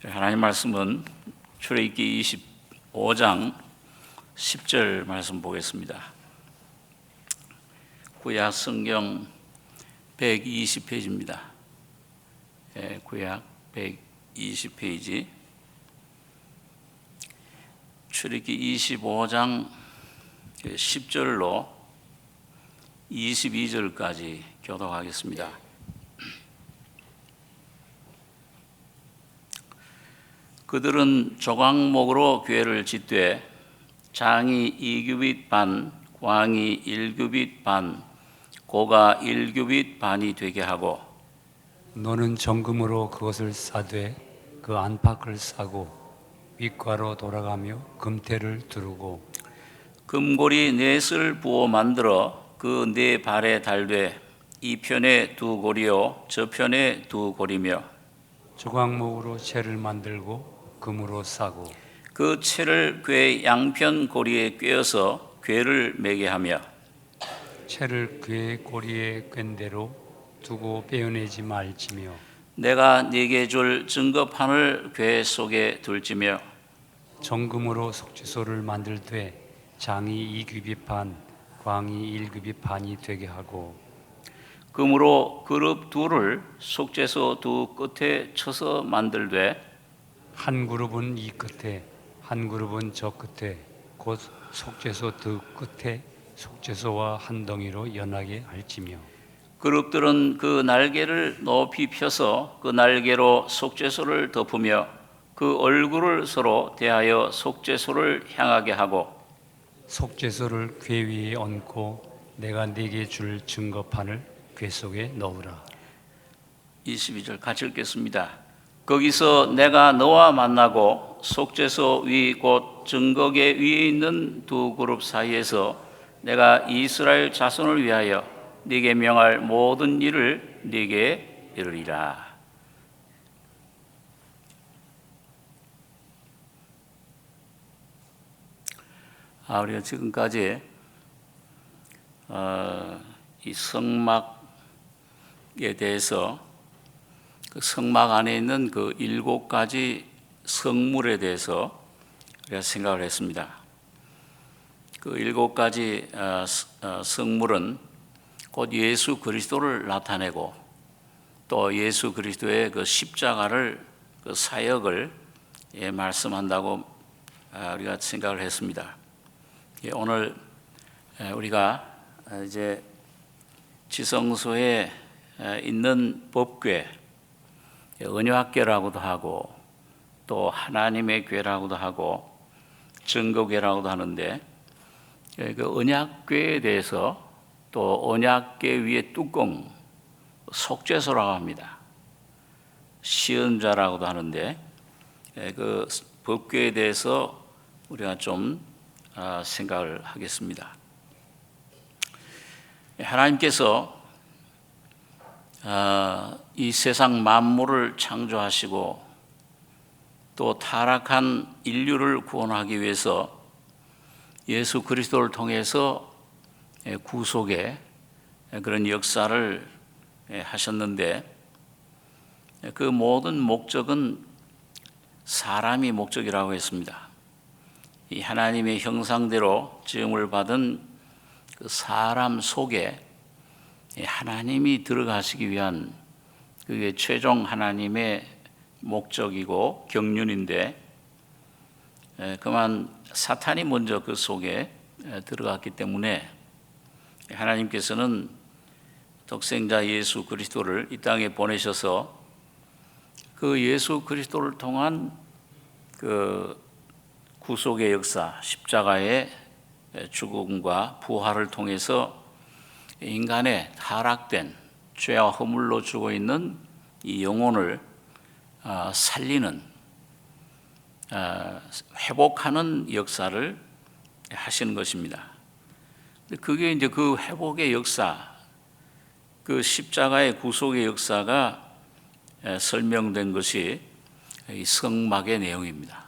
하나님 말씀은 출애굽기 25장 10절 말씀 보겠습니다. 구약 성경 120페이지입니다. 구약 120페이지 출애굽기 25장 10절로 22절까지 교독하겠습니다. 그들은 조각목으로 궤를 짓되 장이 2규빗 반, 광이 1규빗 반, 고가 1규빗 반이 되게 하고 너는 정금으로 그것을 싸되 그 안팎을 싸고 윗과로 돌아가며 금태를 두르고 금고리 넷을 부어 만들어 그 네 발에 달되 이 편에 두 고리요 저 편에 두 고리며 조각목으로 채를 만들고 금으로 싸고 그 채를 궤 양편 고리에 꿰어서 궤를 매게 하며 채를 그의 고리에 꿰는 대로 두고 빼어내지 말지며 내가 네게 줄 증거판을 궤 속에 둘지며 정금으로 속죄소를 만들되 장이 2규빗 반, 광이 1규빗 반이 되게 하고 금으로 그룹 둘을 속죄소 두 끝에 쳐서 만들되 한 그룹은 이 끝에 한 그룹은 저 끝에 곧 속죄소 두 끝에 속죄소와 한 덩이로 연하게 할지며 그룹들은 그 날개를 높이 펴서 그 날개로 속죄소를 덮으며 그 얼굴을 서로 대하여 속죄소를 향하게 하고 속죄소를 궤 위에 얹고 내가 네게 줄 증거판을 궤 속에 넣으라. 22절 같이 읽겠습니다. 거기서 내가 너와 만나고 속죄소 위 곧 증거궤 위에 있는 두 그룹 사이에서 내가 이스라엘 자손을 위하여 네게 명할 모든 일을 네게 이르리라. 우리가 지금까지 이 성막에 대해서 그 성막 안에 있는 그 7가지 성물에 대해서 우리가 생각을 했습니다. 그 7가지 성물은 곧 예수 그리스도를 나타내고 또 예수 그리스도의 그 십자가를 그 사역을 말씀한다고 우리가 생각을 했습니다. 오늘 우리가 이제 지성소에 있는 법궤, 언약궤라고도 하고 또 하나님의 궤라고도 하고 증거궤라고도 하는데 그 언약궤에 대해서 또 언약궤 위에 뚜껑 속죄소라고 합니다. 시은자라고도 하는데 그 법궤에 대해서 우리가 좀 생각을 하겠습니다. 하나님께서 이 세상 만물을 창조하시고 또 타락한 인류를 구원하기 위해서 예수 그리스도를 통해서 구속의 그런 역사를 하셨는데 그 모든 목적은 사람이 목적이라고 했습니다. 이 하나님의 형상대로 지음을 받은 그 사람 속에 하나님이 들어가시기 위한 그게 최종 하나님의 목적이고 경륜인데 그만 사탄이 먼저 그 속에 들어갔기 때문에 하나님께서는 독생자 예수 그리스도를 이 땅에 보내셔서 그 예수 그리스도를 통한 그 구속의 역사, 십자가의 죽음과 부활을 통해서 인간의 타락된 죄와 허물로 죽어 있는 이 영혼을 살리는 회복하는 역사를 하시는 것입니다. 그게 이제 그 회복의 역사, 그 십자가의 구속의 역사가 설명된 것이 이 성막의 내용입니다.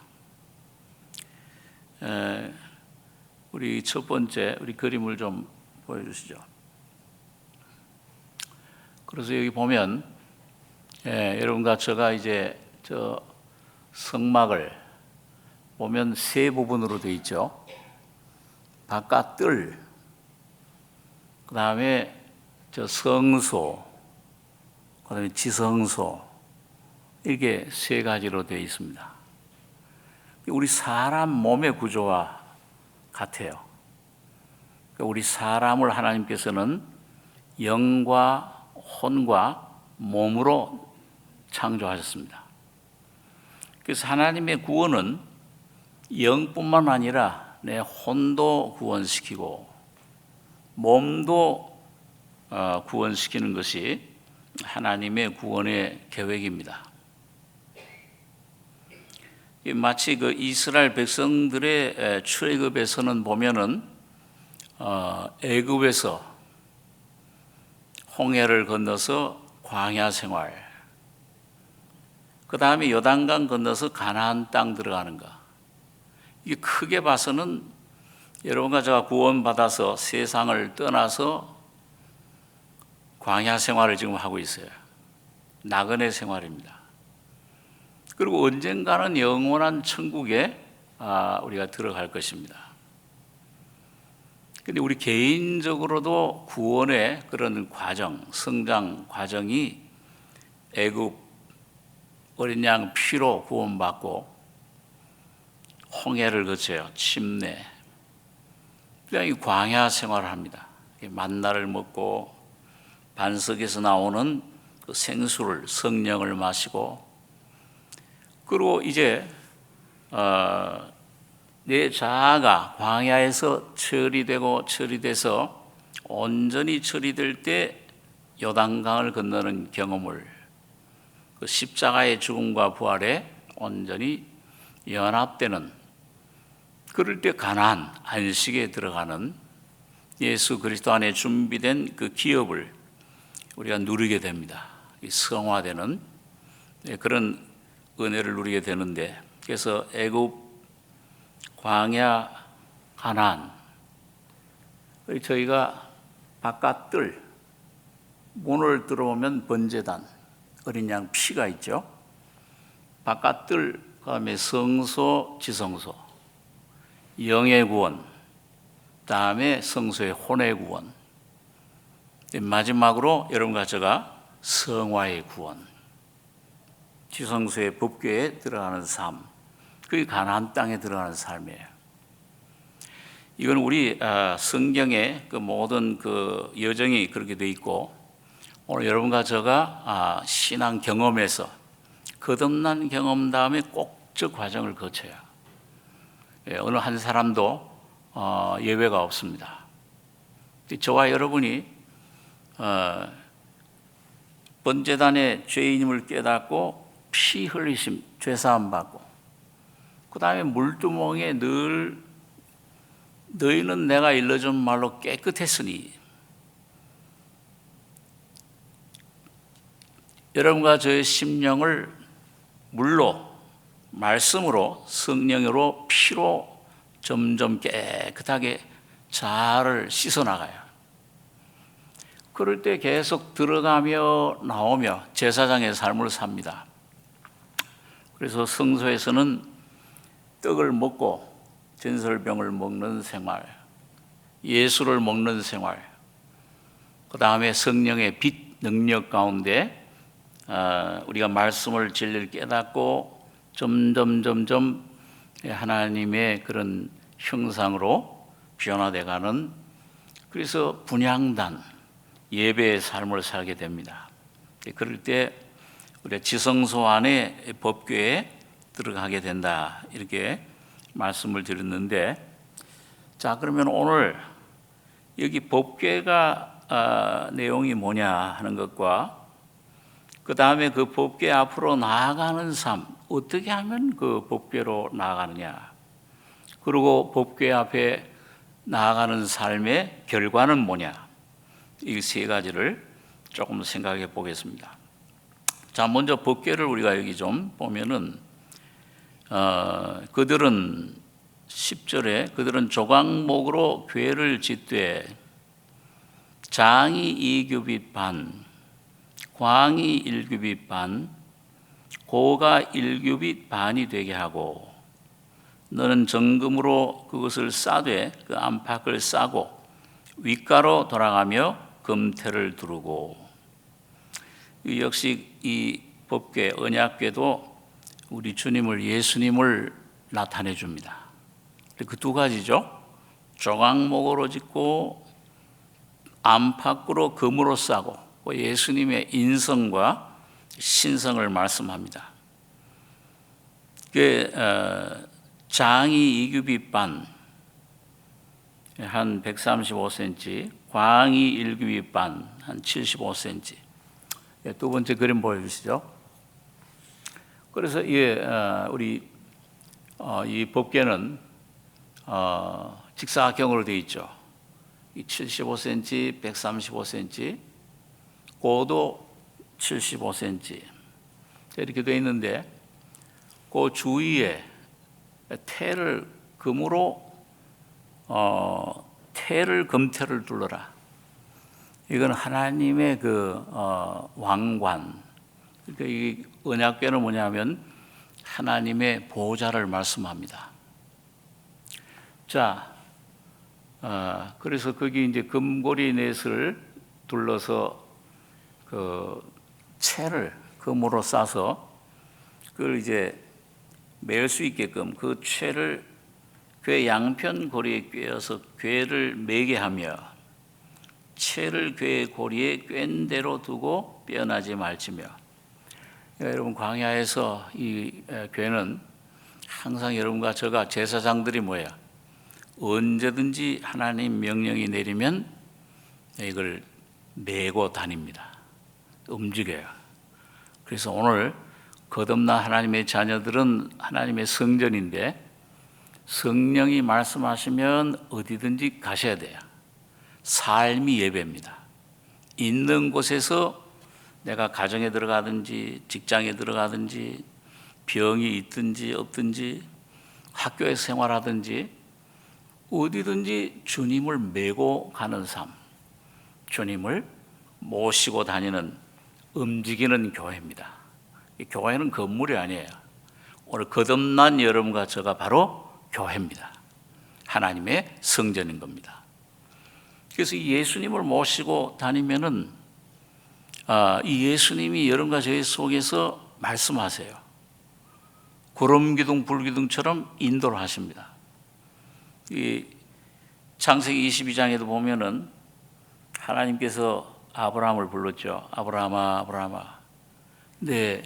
우리 첫 번째 우리 그림을 좀 보여주시죠. 그래서 여기 보면 여러분과 제가 이제 저 성막을 보면 세 부분으로 되어 있죠. 바깥뜰, 그 다음에 성소, 그 다음에 지성소, 이렇게 세 가지로 되어 있습니다. 우리 사람 몸의 구조와 같아요. 우리 사람을 하나님께서는 영과 혼과 몸으로 창조하셨습니다. 그래서 하나님의 구원은 영뿐만 아니라 내 혼도 구원시키고 몸도 구원시키는 것이 하나님의 구원의 계획입니다. 마치 그 이스라엘 백성들의 출애굽에서는 보면은 애굽에서 홍해를 건너서 광야 생활, 그 다음에 요단강 건너서 가나안 땅 들어가는 거. 이게 크게 봐서는 여러분과 제가 구원받아서 세상을 떠나서 광야 생활을 지금 하고 있어요. 나그네 생활입니다. 그리고 언젠가는 영원한 천국에 우리가 들어갈 것입니다. 그런데 우리 개인적으로도 구원의 그런 과정, 성장 과정이 애굽 어린 양 피로 구원받고 홍해를 거쳐요. 침례. 그냥 광야 생활을 합니다. 만나를 먹고 반석에서 나오는 그 생수를, 성령을 마시고, 그리고 이제 내 자아가 광야에서 처리돼서 온전히 처리될 때 요단강을 건너는 경험을, 그 십자가의 죽음과 부활에 온전히 연합되는, 그럴 때 가나안 안식에 들어가는 예수 그리스도 안에 준비된 그 기업을 우리가 누리게 됩니다. 성화되는 그런 은혜를 누리게 되는데, 그래서 애굽, 광야, 가나안, 저희가 바깥뜰 문을 들어오면 번제단, 어린 양 피가 있죠. 바깥뜰, 그다음에 성소, 지성소, 영의 구원, 그다음에 성소의 혼의 구원, 마지막으로 여러분과 제가 성화의 구원, 지성소의 법궤에 들어가는 삶, 그게 가나안 땅에 들어가는 삶이에요. 이건 우리 성경의 그 모든 그 여정이 그렇게 돼 있고, 오늘 여러분과 제가 신앙 경험에서 거듭난 경험 다음에 꼭 저 과정을 거쳐야, 어느 한 사람도 예외가 없습니다. 저와 여러분이 번제단의 죄인임을 깨닫고 피 흘리심, 죄사함 받고, 그 다음에 물두멍에 늘 너희는 내가 일러준 말로 깨끗했으니, 여러분과 저의 심령을 물로, 말씀으로, 성령으로, 피로 점점 깨끗하게 자아를 씻어나가요. 그럴 때 계속 들어가며 나오며 제사장의 삶을 삽니다. 그래서 성소에서는 떡을 먹고 전설병을 먹는 생활, 예수를 먹는 생활, 그 다음에 성령의 빛 능력 가운데 우리가 말씀을 진리를 깨닫고 점점 하나님의 그런 형상으로 변화돼 가는, 그래서 분향단, 예배의 삶을 살게 됩니다. 그럴 때 우리가 지성소 안에 법궤에 들어가게 된다, 이렇게 말씀을 드렸는데, 자, 그러면 오늘 여기 법궤가 내용이 뭐냐 하는 것과, 그 다음에 그 법궤 앞으로 나아가는 삶, 어떻게 하면 그 법궤로 나아가느냐, 그리고 법궤 앞에 나아가는 삶의 결과는 뭐냐, 이 세 가지를 조금 생각해 보겠습니다. 자, 먼저 법궤를 우리가 여기 좀 보면은 그들은 10절에 그들은 조각목으로 궤를 짓되 장이 2규빗 반, 광이 1규빗 반, 고가 1규빗 반이 되게 하고 너는 정금으로 그것을 싸되 그 안팎을 싸고 윗가로 돌아가며 금태를 두르고. 역시 이 법궤 언약궤도 우리 주님을 예수님을 나타내 줍니다. 그 두 가지죠. 조각목으로 짓고 안팎으로 금으로 싸고 예수님의 인성과 신성을 말씀합니다. 장이 2규빗 반, 한 135cm, 광이 1규빗 반, 한 75cm. 두 번째 그림 보여주시죠. 그래서 우리 이 법궤는 직사각형으로 되어 있죠. 75cm, 135cm, 고도 75cm 이렇게 되어 있는데 그 주위에 태를 금으로 태를 금태를 둘러라. 이건 하나님의 그 왕관. 그러니까 이 언약궤는 뭐냐면 하나님의 보좌를 말씀합니다. 자, 그래서 거기 이제 금고리 넷을 둘러서 그 채를 금으로 싸서 그걸 이제 맬 수 있게끔 그 채를 궤 양편 고리에 꿰어서 궤를 매게 하며 채를 궤 고리에 꿰인 대로 두고 빼어나지 말지며. 여러분 광야에서 이 궤는 항상 여러분과 저가 제사장들이 뭐예요? 언제든지 하나님 명령이 내리면 이걸 메고 다닙니다. 움직여요. 그래서 오늘 거듭난 하나님의 자녀들은 하나님의 성전인데 성령이 말씀하시면 어디든지 가셔야 돼요. 삶이 예배입니다. 있는 곳에서 내가 가정에 들어가든지 직장에 들어가든지 병이 있든지 없든지 학교에 생활하든지 어디든지 주님을 메고 가는 삶, 주님을 모시고 다니는 움직이는 교회입니다. 이 교회는 건물이 아니에요. 오늘 거듭난 여러분과 저가 바로 교회입니다. 하나님의 성전인 겁니다. 그래서 이 예수님을 모시고 다니면은 이 예수님이 여러분과 저희 속에서 말씀하세요. 구름기둥 불기둥처럼 인도를 하십니다. 이 창세기 22장에도 보면은 하나님께서 아브라함을 불렀죠. 아브라함아, 아브라함아, 내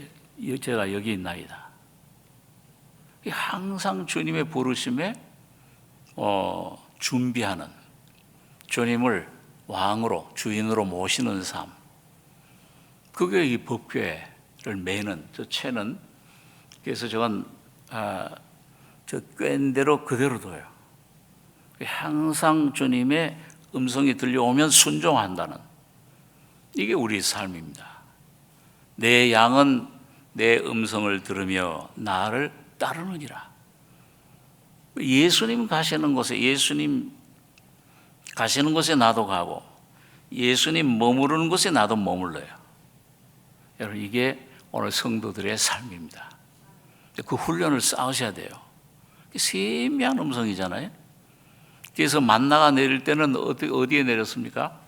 제가 여기 있나이다. 항상 주님의 부르심에 준비하는, 주님을 왕으로 주인으로 모시는 삶. 그게 이 법궤를 매는 저 채는. 그래서 저건 저 꿰인 대로 그대로 둬요. 항상 주님의 음성이 들려오면 순종한다는, 이게 우리 삶입니다. 내 양은 내 음성을 들으며 나를 따르느니라. 예수님 가시는 곳에, 예수님 가시는 곳에 나도 가고 예수님 머무르는 곳에 나도 머물러요. 여러분, 이게 오늘 성도들의 삶입니다. 그 훈련을 쌓으셔야 돼요. 세미한 음성이잖아요. 그래서 만나가 내릴 때는 어디에 내렸습니까?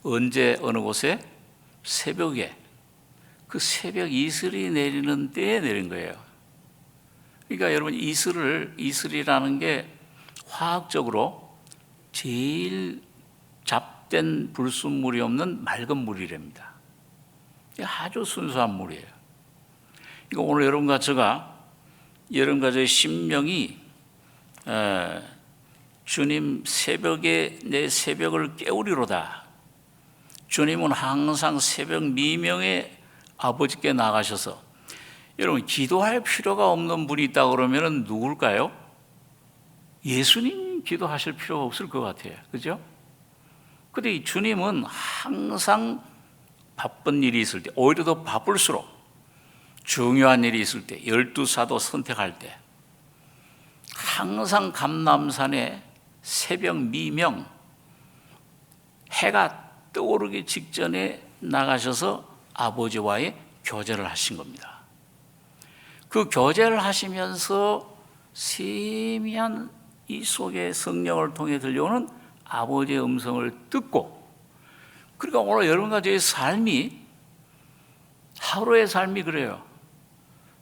언제 어느 곳에? 새벽에. 그 새벽 이슬이 내리는 때에 내린 거예요. 그러니까 여러분, 이슬이라는 게 화학적으로 제일 잡된 불순물이 없는 맑은 물이랍니다. 아주 순수한 물이에요. 그러니까 오늘 여러분과 저의 심령이 주님 새벽에 내 새벽을 깨우리로다. 주님은 항상 새벽 미명에 아버지께 나가셔서, 여러분 기도할 필요가 없는 분이 있다 그러면 누굴까요? 예수님 기도하실 필요가 없을 것 같아요. 그죠? 근데 이 주님은 항상 바쁜 일이 있을 때, 오히려 더 바쁠수록 중요한 일이 있을 때, 12사도 선택할 때 항상 감람산에 새벽 미명, 해가 떠오르기 직전에 나가셔서 아버지와의 교제를 하신 겁니다. 그 교제를 하시면서 세미한 이 속에 성령을 통해 들려오는 아버지의 음성을 듣고, 그러니까 오늘 여러분 가지의 삶이, 하루의 삶이 그래요.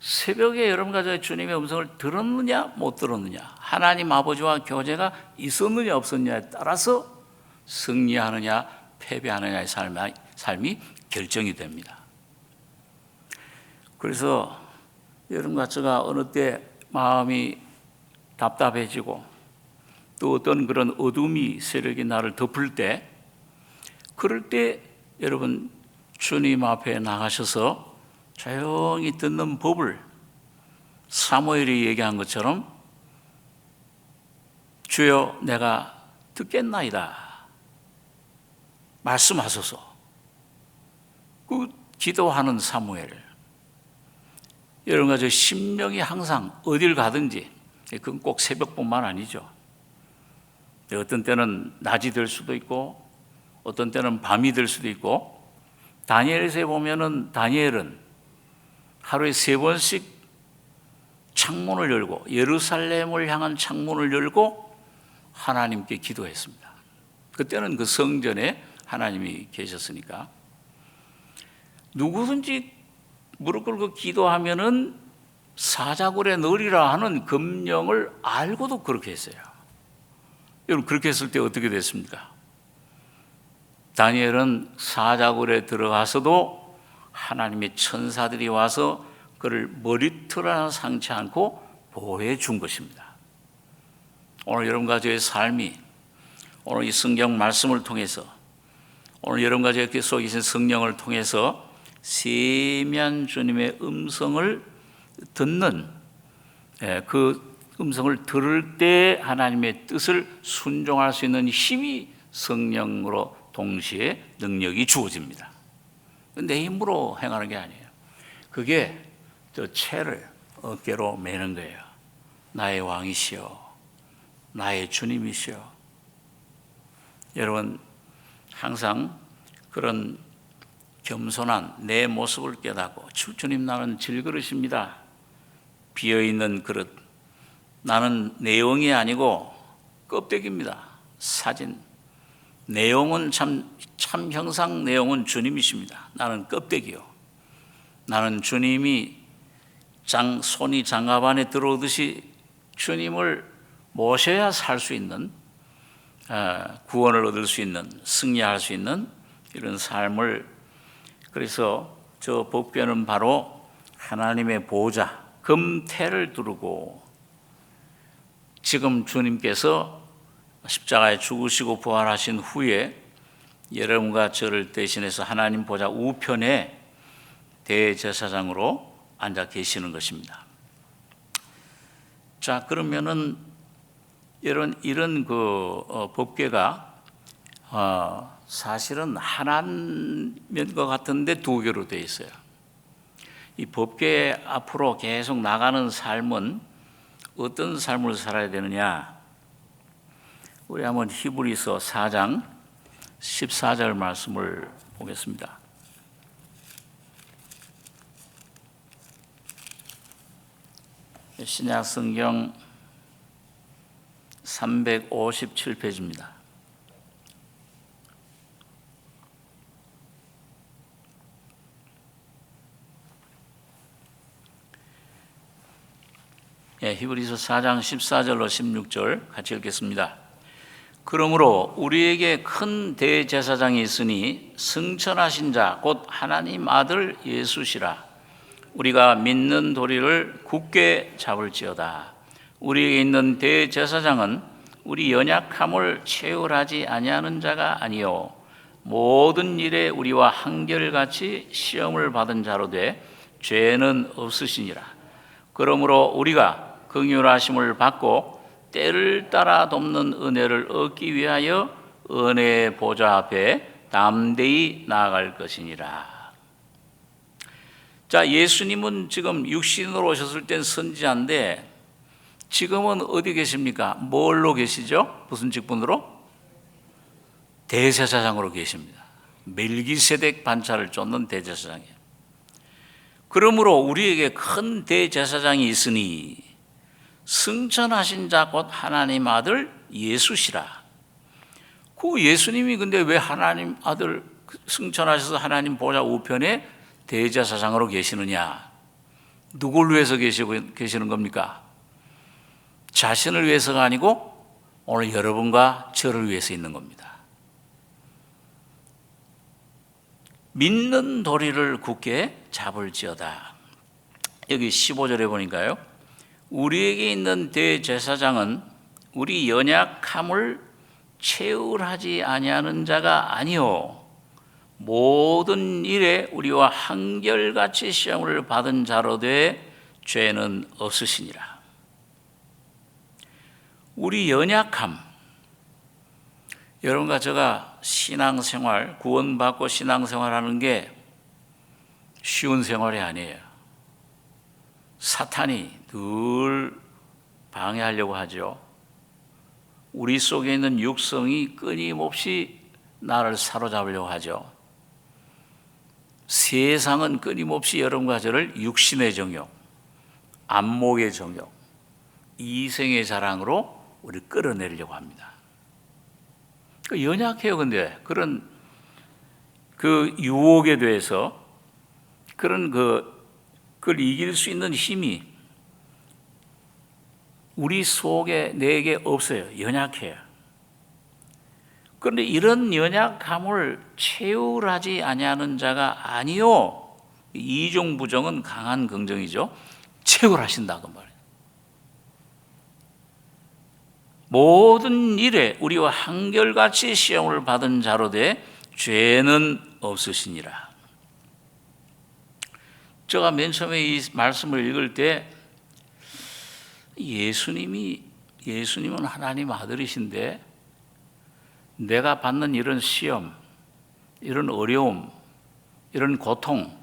새벽에 여러분 가지의 주님의 음성을 들었느냐 못 들었느냐, 하나님 아버지와 교제가 있었느냐 없었느냐에 따라서 승리하느냐 패배하느냐의 삶이 결정이 됩니다. 그래서 여러분과 제가 어느 때 마음이 답답해지고 또 어떤 그런 어둠이 세력이 나를 덮을 때, 그럴 때 여러분 주님 앞에 나가셔서 조용히 듣는 법을 사무엘이 얘기한 것처럼 주여 내가 듣겠나이다 말씀하소서. 그 기도하는 사무엘, 여러분과 저 심령이 항상 어딜 가든지, 그건 꼭 새벽뿐만 아니죠. 어떤 때는 낮이 될 수도 있고 어떤 때는 밤이 될 수도 있고, 다니엘서에 보면은 다니엘은 하루에 3번씩 창문을 열고 예루살렘을 향한 창문을 열고 하나님께 기도했습니다. 그때는 그 성전에 하나님이 계셨으니까. 누구든지 무릎 꿇고 기도하면은 사자굴에 넣으리라 하는 금령을 알고도 그렇게 했어요. 여러분, 그렇게 했을 때 어떻게 됐습니까? 다니엘은 사자굴에 들어가서도 하나님의 천사들이 와서 그를 머리털 하나 상치 않고 보호해 준 것입니다. 오늘 여러분과 저의 삶이, 오늘 이 성경 말씀을 통해서, 오늘 여러분과 저의 속에 계신 성령을 통해서 세미한 주님의 음성을 듣는, 그 음성을 들을 때 하나님의 뜻을 순종할 수 있는 힘이 성령으로 동시에 능력이 주어집니다. 내 힘으로 행하는 게 아니에요. 그게 저 채를 어깨로 매는 거예요. 나의 왕이시여, 나의 주님이시여. 여러분, 항상 그런 겸손한 내 모습을 깨닫고, 주님 나는 질그릇입니다. 비어있는 그릇, 나는 내용이 아니고 껍데기입니다. 사진, 내용은 참 형상, 내용은 주님이십니다. 나는 껍데기요. 나는 주님이 손이 장갑 안에 들어오듯이 주님을 모셔야 살 수 있는, 구원을 얻을 수 있는, 승리할 수 있는 이런 삶을, 그래서 저 법궤는 바로 하나님의 보좌, 금태를 두르고, 지금 주님께서 십자가에 죽으시고 부활하신 후에 여러분과 저를 대신해서 하나님 보좌 우편에 대제사장으로 앉아 계시는 것입니다. 자, 그러면은 이런 법궤가 사실은 하나인 것 같은데 2개로 되어 있어요. 이 법궤 앞으로 계속 나가는 삶은 어떤 삶을 살아야 되느냐? 우리 한번 히브리서 4장 14절 말씀을 보겠습니다. 신약 성경 357페이지입니다. 히브리서 4장 14절로 16절 같이 읽겠습니다. 그러므로 우리에게 큰 대제사장이 있으니 승천하신 자 곧 하나님 아들 예수시라. 우리가 믿는 도리를 굳게 잡을지어다. 우리에게 있는 대제사장은 우리 연약함을 체휼하지 아니하는 자가 아니요 모든 일에 우리와 한결같이 시험을 받은 자로 돼 죄는 없으시니라. 그러므로 우리가 긍휼하심을 받고 때를 따라 돕는 은혜를 얻기 위하여 은혜의 보좌 앞에 담대히 나아갈 것이니라. 자, 예수님은 지금 육신으로 오셨을 땐 선지자인데 지금은 어디 계십니까? 뭘로 계시죠? 무슨 직분으로? 대제사장으로 계십니다. 멜기세덱 반차를 쫓는 대제사장이에요. 그러므로 우리에게 큰 대제사장이 있으니 승천하신 자 곧 하나님 아들 예수시라. 그 예수님이 근데 왜 하나님 아들 승천하셔서 하나님 보좌 우편에 대제사장으로 계시느냐? 누구를 위해서 계시는 겁니까? 자신을 위해서가 아니고 오늘 여러분과 저를 위해서 있는 겁니다. 믿는 도리를 굳게 잡을지어다. 여기 15절에 보니까요, 우리에게 있는 대제사장은 우리 연약함을 체휼하지 아니하는 자가 아니요 모든 일에 우리와 한결같이 시험을 받은 자로 돼 죄는 없으시니라. 우리 연약함, 여러분과 제가 신앙생활, 구원받고 신앙생활하는 게 쉬운 생활이 아니에요. 사탄이 늘 방해하려고 하죠. 우리 속에 있는 육성이 끊임없이 나를 사로잡으려고 하죠. 세상은 끊임없이 여러분과 저를 육신의 정욕, 안목의 정욕, 이생의 자랑으로 우리를 끌어내리려고 합니다. 연약해요. 근데 그런 그 유혹에 대해서 그런 그걸 이길 수 있는 힘이 우리 속에 내게 없어요. 연약해요. 그런데 이런 연약함을 체휼하지 아니하는 자가 아니요. 이중 부정은 강한 긍정이죠. 체휼하신다 그 말이에요. 모든 일에 우리와 한결같이 시험을 받은 자로 돼 죄는 없으시니라. 제가 맨 처음에 이 말씀을 읽을 때 예수님은 하나님 아들이신데 내가 받는 이런 시험, 이런 어려움, 이런 고통,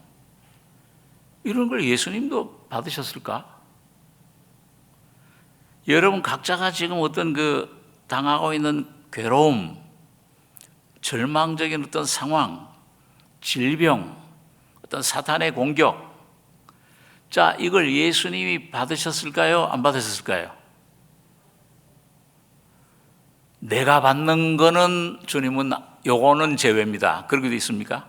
이런 걸 예수님도 받으셨을까? 여러분 각자가 지금 어떤 당하고 있는 괴로움, 절망적인 어떤 상황, 질병, 어떤 사탄의 공격, 자, 이걸 예수님이 받으셨을까요? 안 받으셨을까요? 내가 받는 거는 주님은 요거는 제외입니다. 그렇게 돼 있습니까?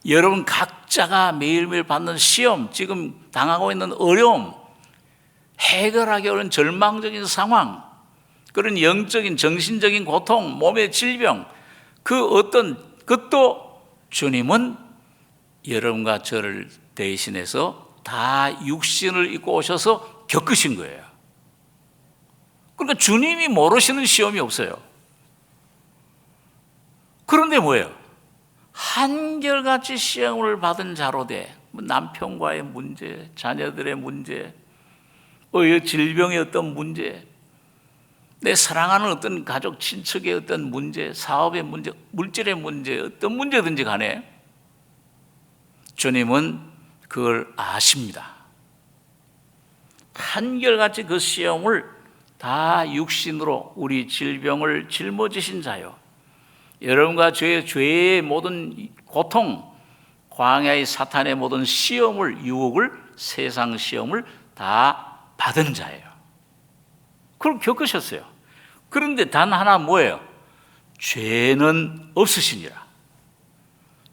여러분 각자가 매일매일 받는 시험, 지금 당하고 있는 어려움, 해결하기 어려운 절망적인 상황, 그런 영적인 정신적인 고통, 몸의 질병, 그 어떤 것도 주님은 여러분과 저를 대신해서 다 육신을 입고 오셔서 겪으신 거예요. 그러니까 주님이 모르시는 시험이 없어요. 그런데 뭐예요? 한결같이 시험을 받은 자로 돼. 남편과의 문제, 자녀들의 문제, 질병의 어떤 문제, 내 사랑하는 어떤 가족, 친척의 어떤 문제, 사업의 문제, 물질의 문제, 어떤 문제든지 간에 주님은 그걸 아십니다. 한결같이 그 시험을 다 육신으로 우리 질병을 짊어지신 자요. 여러분과 죄의 모든 고통, 광야의 사탄의 모든 시험을, 유혹을, 세상 시험을 다 받은 자예요. 그걸 겪으셨어요. 그런데 단 하나 뭐예요? 죄는 없으시니라.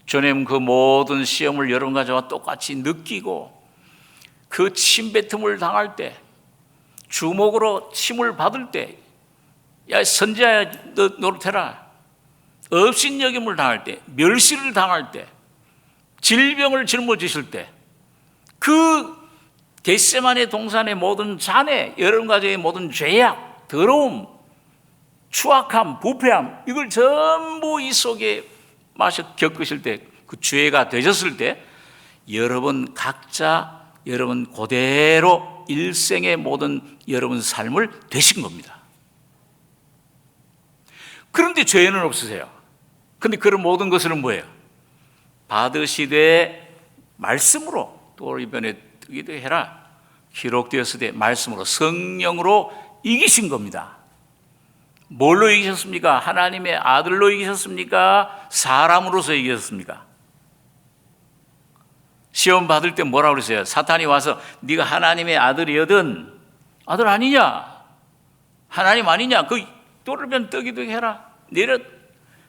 주님 그 모든 시험을 여러분과 저와 똑같이 느끼고 그 침뱉음을 당할 때, 주먹으로 침을 받을 때, 야 선지자야 너 노릇해라, 업신여김을 당할 때, 멸시를 당할 때, 질병을 짊어지실 때, 그 겟세마네 동산의 모든 잔해, 여러분 가정의 모든 죄악, 더러움, 추악함, 부패함, 이걸 전부 이 속에 겪으실 때, 그 죄가 되셨을 때 여러분 각자 여러분 그대로 일생의 모든 여러분 삶을 되신 겁니다. 그런데 죄는 없으세요. 그런데 그런 모든 것은 뭐예요? 받으시되 말씀으로 또 이번에 뜨기도 해라 기록되었으되 말씀으로 성령으로 이기신 겁니다. 뭘로 이기셨습니까? 하나님의 아들로 이기셨습니까? 사람으로서 이기셨습니까? 시험 받을 때 뭐라고 그러세요? 사탄이 와서 네가 하나님의 아들이거든. 아들 아니냐? 하나님 아니냐? 그 돌면 떡이되게 해라.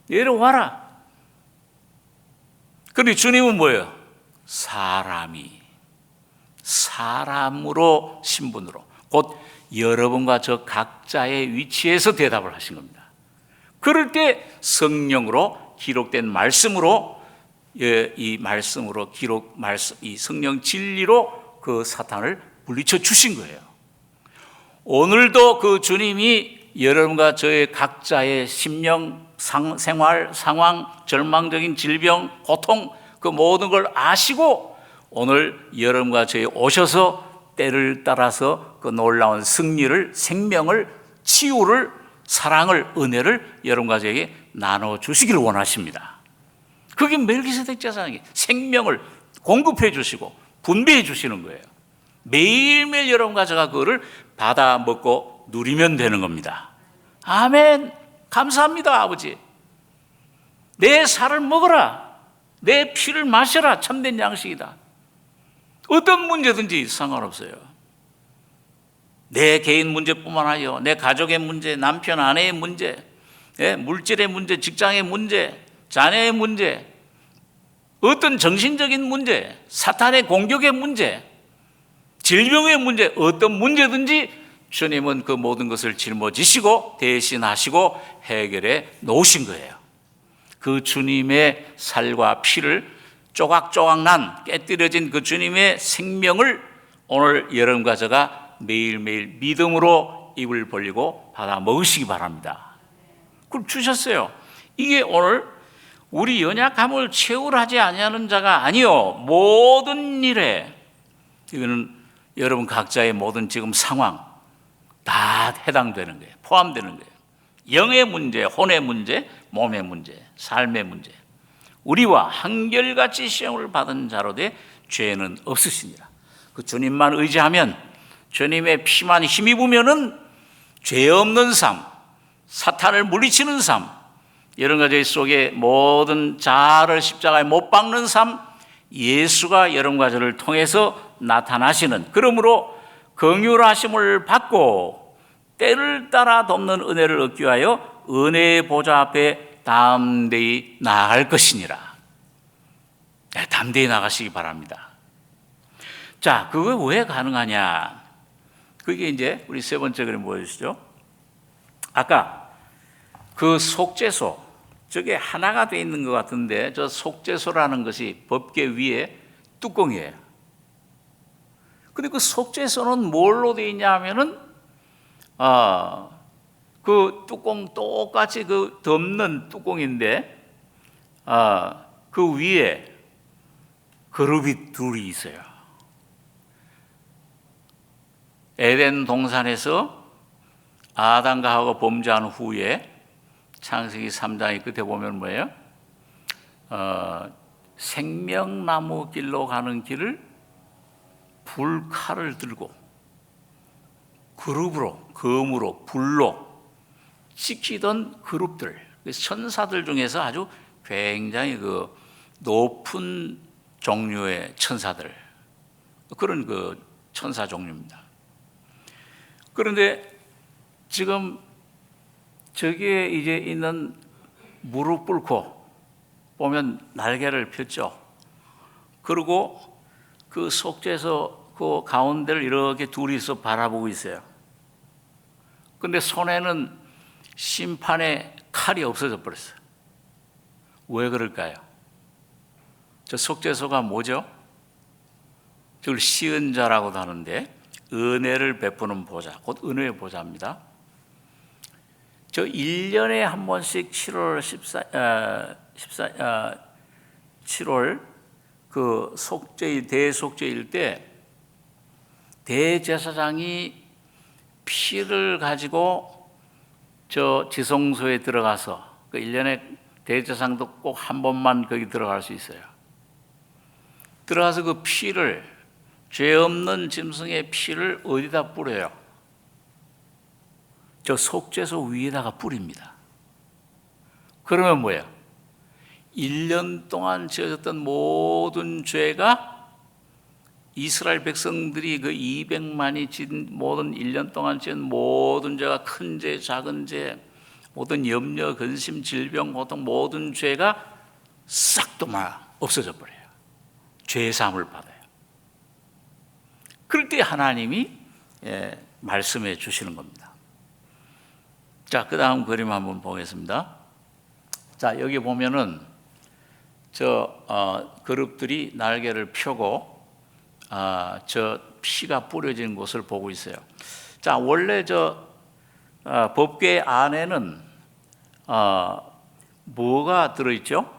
내려와라. 그런데 주님은 뭐예요? 사람으로 신분으로 곧 여러분과 저 각자의 위치에서 대답을 하신 겁니다. 그럴 때 성령으로 기록된 말씀으로 이 성령 진리로 그 사탄을 물리쳐 주신 거예요. 오늘도 그 주님이 여러분과 저의 각자의 심령, 생활, 상황, 절망적인 질병, 고통 그 모든 걸 아시고 오늘 여러분과 저희 오셔서 때를 따라서 그 놀라운 승리를, 생명을, 치유를, 사랑을, 은혜를 여러분과 저에게 나눠주시기를 원하십니다. 그게 멜기세덱 제사장이 생명을 공급해 주시고 분배해 주시는 거예요. 매일매일 여러분과 제가 그거를 받아 먹고 누리면 되는 겁니다. 아멘. 감사합니다, 아버지. 내 살을 먹어라. 내 피를 마셔라. 참된 양식이다. 어떤 문제든지 상관없어요. 내 개인 문제뿐만 아니라 내 가족의 문제, 남편, 아내의 문제, 물질의 문제, 직장의 문제, 자녀의 문제, 어떤 정신적인 문제, 사탄의 공격의 문제, 질병의 문제, 어떤 문제든지 주님은 그 모든 것을 짊어지시고 대신하시고 해결해 놓으신 거예요. 그 주님의 살과 피를 조각조각 난 깨뜨려진 그 주님의 생명을 오늘 여러분과 제가 매일매일 믿음으로 입을 벌리고 받아 먹으시기 바랍니다. 그걸 주셨어요. 이게 오늘 우리 연약함을 채우려 하지 아니하는 자가 아니요 모든 일에 이거는 여러분 각자의 모든 지금 상황 다 해당되는 거예요. 포함되는 거예요. 영의 문제, 혼의 문제, 몸의 문제, 삶의 문제. 우리와 한결같이 시험을 받은 자로 돼 죄는 없으시니라. 그 주님만 의지하면 주님의 피만 힘입으면은 죄 없는 삶, 사탄을 물리치는 삶, 이런 가지 속에 모든 자아를 십자가에 못 박는 삶, 예수가 여러분과 저를 통해서 나타나시는, 그러므로 긍휼하심을 받고 때를 따라 돕는 은혜를 얻기 위하여 은혜의 보좌 앞에 담대히 나아갈 것이니라. 담대히 나가시기 바랍니다. 자, 그거 왜 가능하냐? 그게 이제 우리 세 번째 그림 보여주시죠. 아까 그 속죄소, 저게 하나가 돼 있는 것 같은데 저 속죄소라는 것이 법궤 위에 뚜껑이에요. 근데 그 속죄소는 뭘로 돼 있냐 하면은 그 뚜껑 똑같이 그 덮는 뚜껑인데 그 위에 그룹이 둘이 있어요. 에덴 동산에서 아담과 하와가 범죄한 후에 창세기 3장의 끝에 보면 뭐예요? 생명나무 길로 가는 길을 불칼을 들고 그룹으로, 검으로, 불로 지키던 그룹들, 천사들 중에서 아주 굉장히 그 높은 종류의 천사들, 그런 그 천사 종류입니다. 그런데 지금 저기에 이제 있는 무릎 꿇고 보면 날개를 폈죠. 그리고 그 속죄소 그 가운데를 이렇게 둘이서 바라보고 있어요. 근데 손에는 심판의 칼이 없어져 버렸어요. 왜 그럴까요? 저 속죄소가 뭐죠? 저걸 시은 자라고도 하는데 은혜를 베푸는 보좌, 곧 은혜의 보좌입니다. 저 1년에 한 번씩 7월 그 속죄일, 대속죄일 때 대제사장이 피를 가지고 저 지성소에 들어가서 그 1년에 대제사장도 꼭 한 번만 거기 들어갈 수 있어요. 들어가서 그 피를, 죄 없는 짐승의 피를 어디다 뿌려요? 저 속죄소 위에다가 뿌립니다. 그러면 뭐예요? 1년 동안 지어졌던 모든 죄가 이스라엘 백성들이 그 200만이 진 모든 1년 동안 진 모든 죄가 큰 죄, 작은 죄, 모든 염려, 근심, 질병, 고통 모든 죄가 싹 도 없어져 버려요. 죄 사함을 받아요. 그럴 때 하나님이 말씀해 주시는 겁니다. 자, 그 다음 그림 한번 보겠습니다. 자, 여기 보면은 그룹들이 날개를 펴고 저 피가 뿌려진 곳을 보고 있어요. 자, 원래 법궤 안에는 뭐가 들어있죠?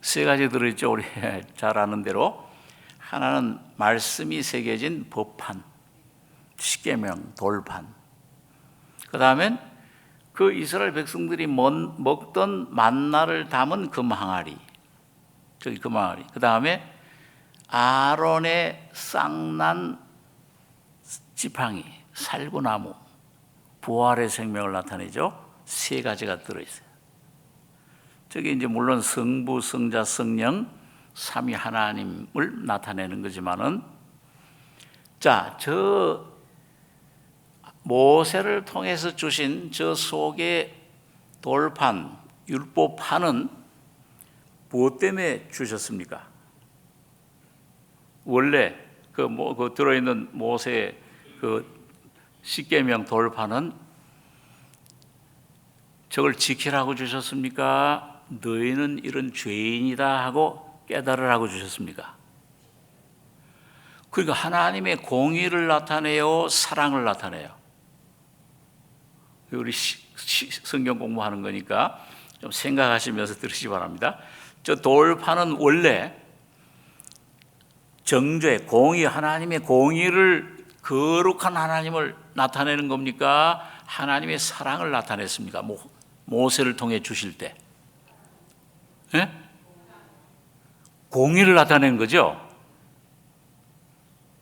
세 가지 들어있죠. 우리 잘 아는 대로 하나는 말씀이 새겨진 법판, 십계명, 돌판. 그 다음엔 그 이스라엘 백성들이 먹던 만나를 담은 금항아리, 저기 금항아리. 그 다음에 아론의 쌍난 지팡이, 살구나무, 부활의 생명을 나타내죠. 세 가지가 들어있어요. 저게 이제 물론 성부, 성자, 성령, 삼위 하나님을 나타내는 거지만은, 자, 저 모세를 통해서 주신 저 속의 돌판, 율법판은 무엇 때문에 주셨습니까? 원래 그 들어있는 모세의 그 십계명 돌판은 저걸 지키라고 주셨습니까? 너희는 이런 죄인이다 하고 깨달으라고 주셨습니까? 그러니까 하나님의 공의를 나타내요, 사랑을 나타내요. 우리 성경 공부하는 거니까 좀 생각하시면서 들으시기 바랍니다. 저 돌판은 원래 정죄, 공의, 하나님의 공의를, 거룩한 하나님을 나타내는 겁니까? 하나님의 사랑을 나타냈습니까? 모세를 통해 주실 때. 예? 공의를 나타내는 거죠.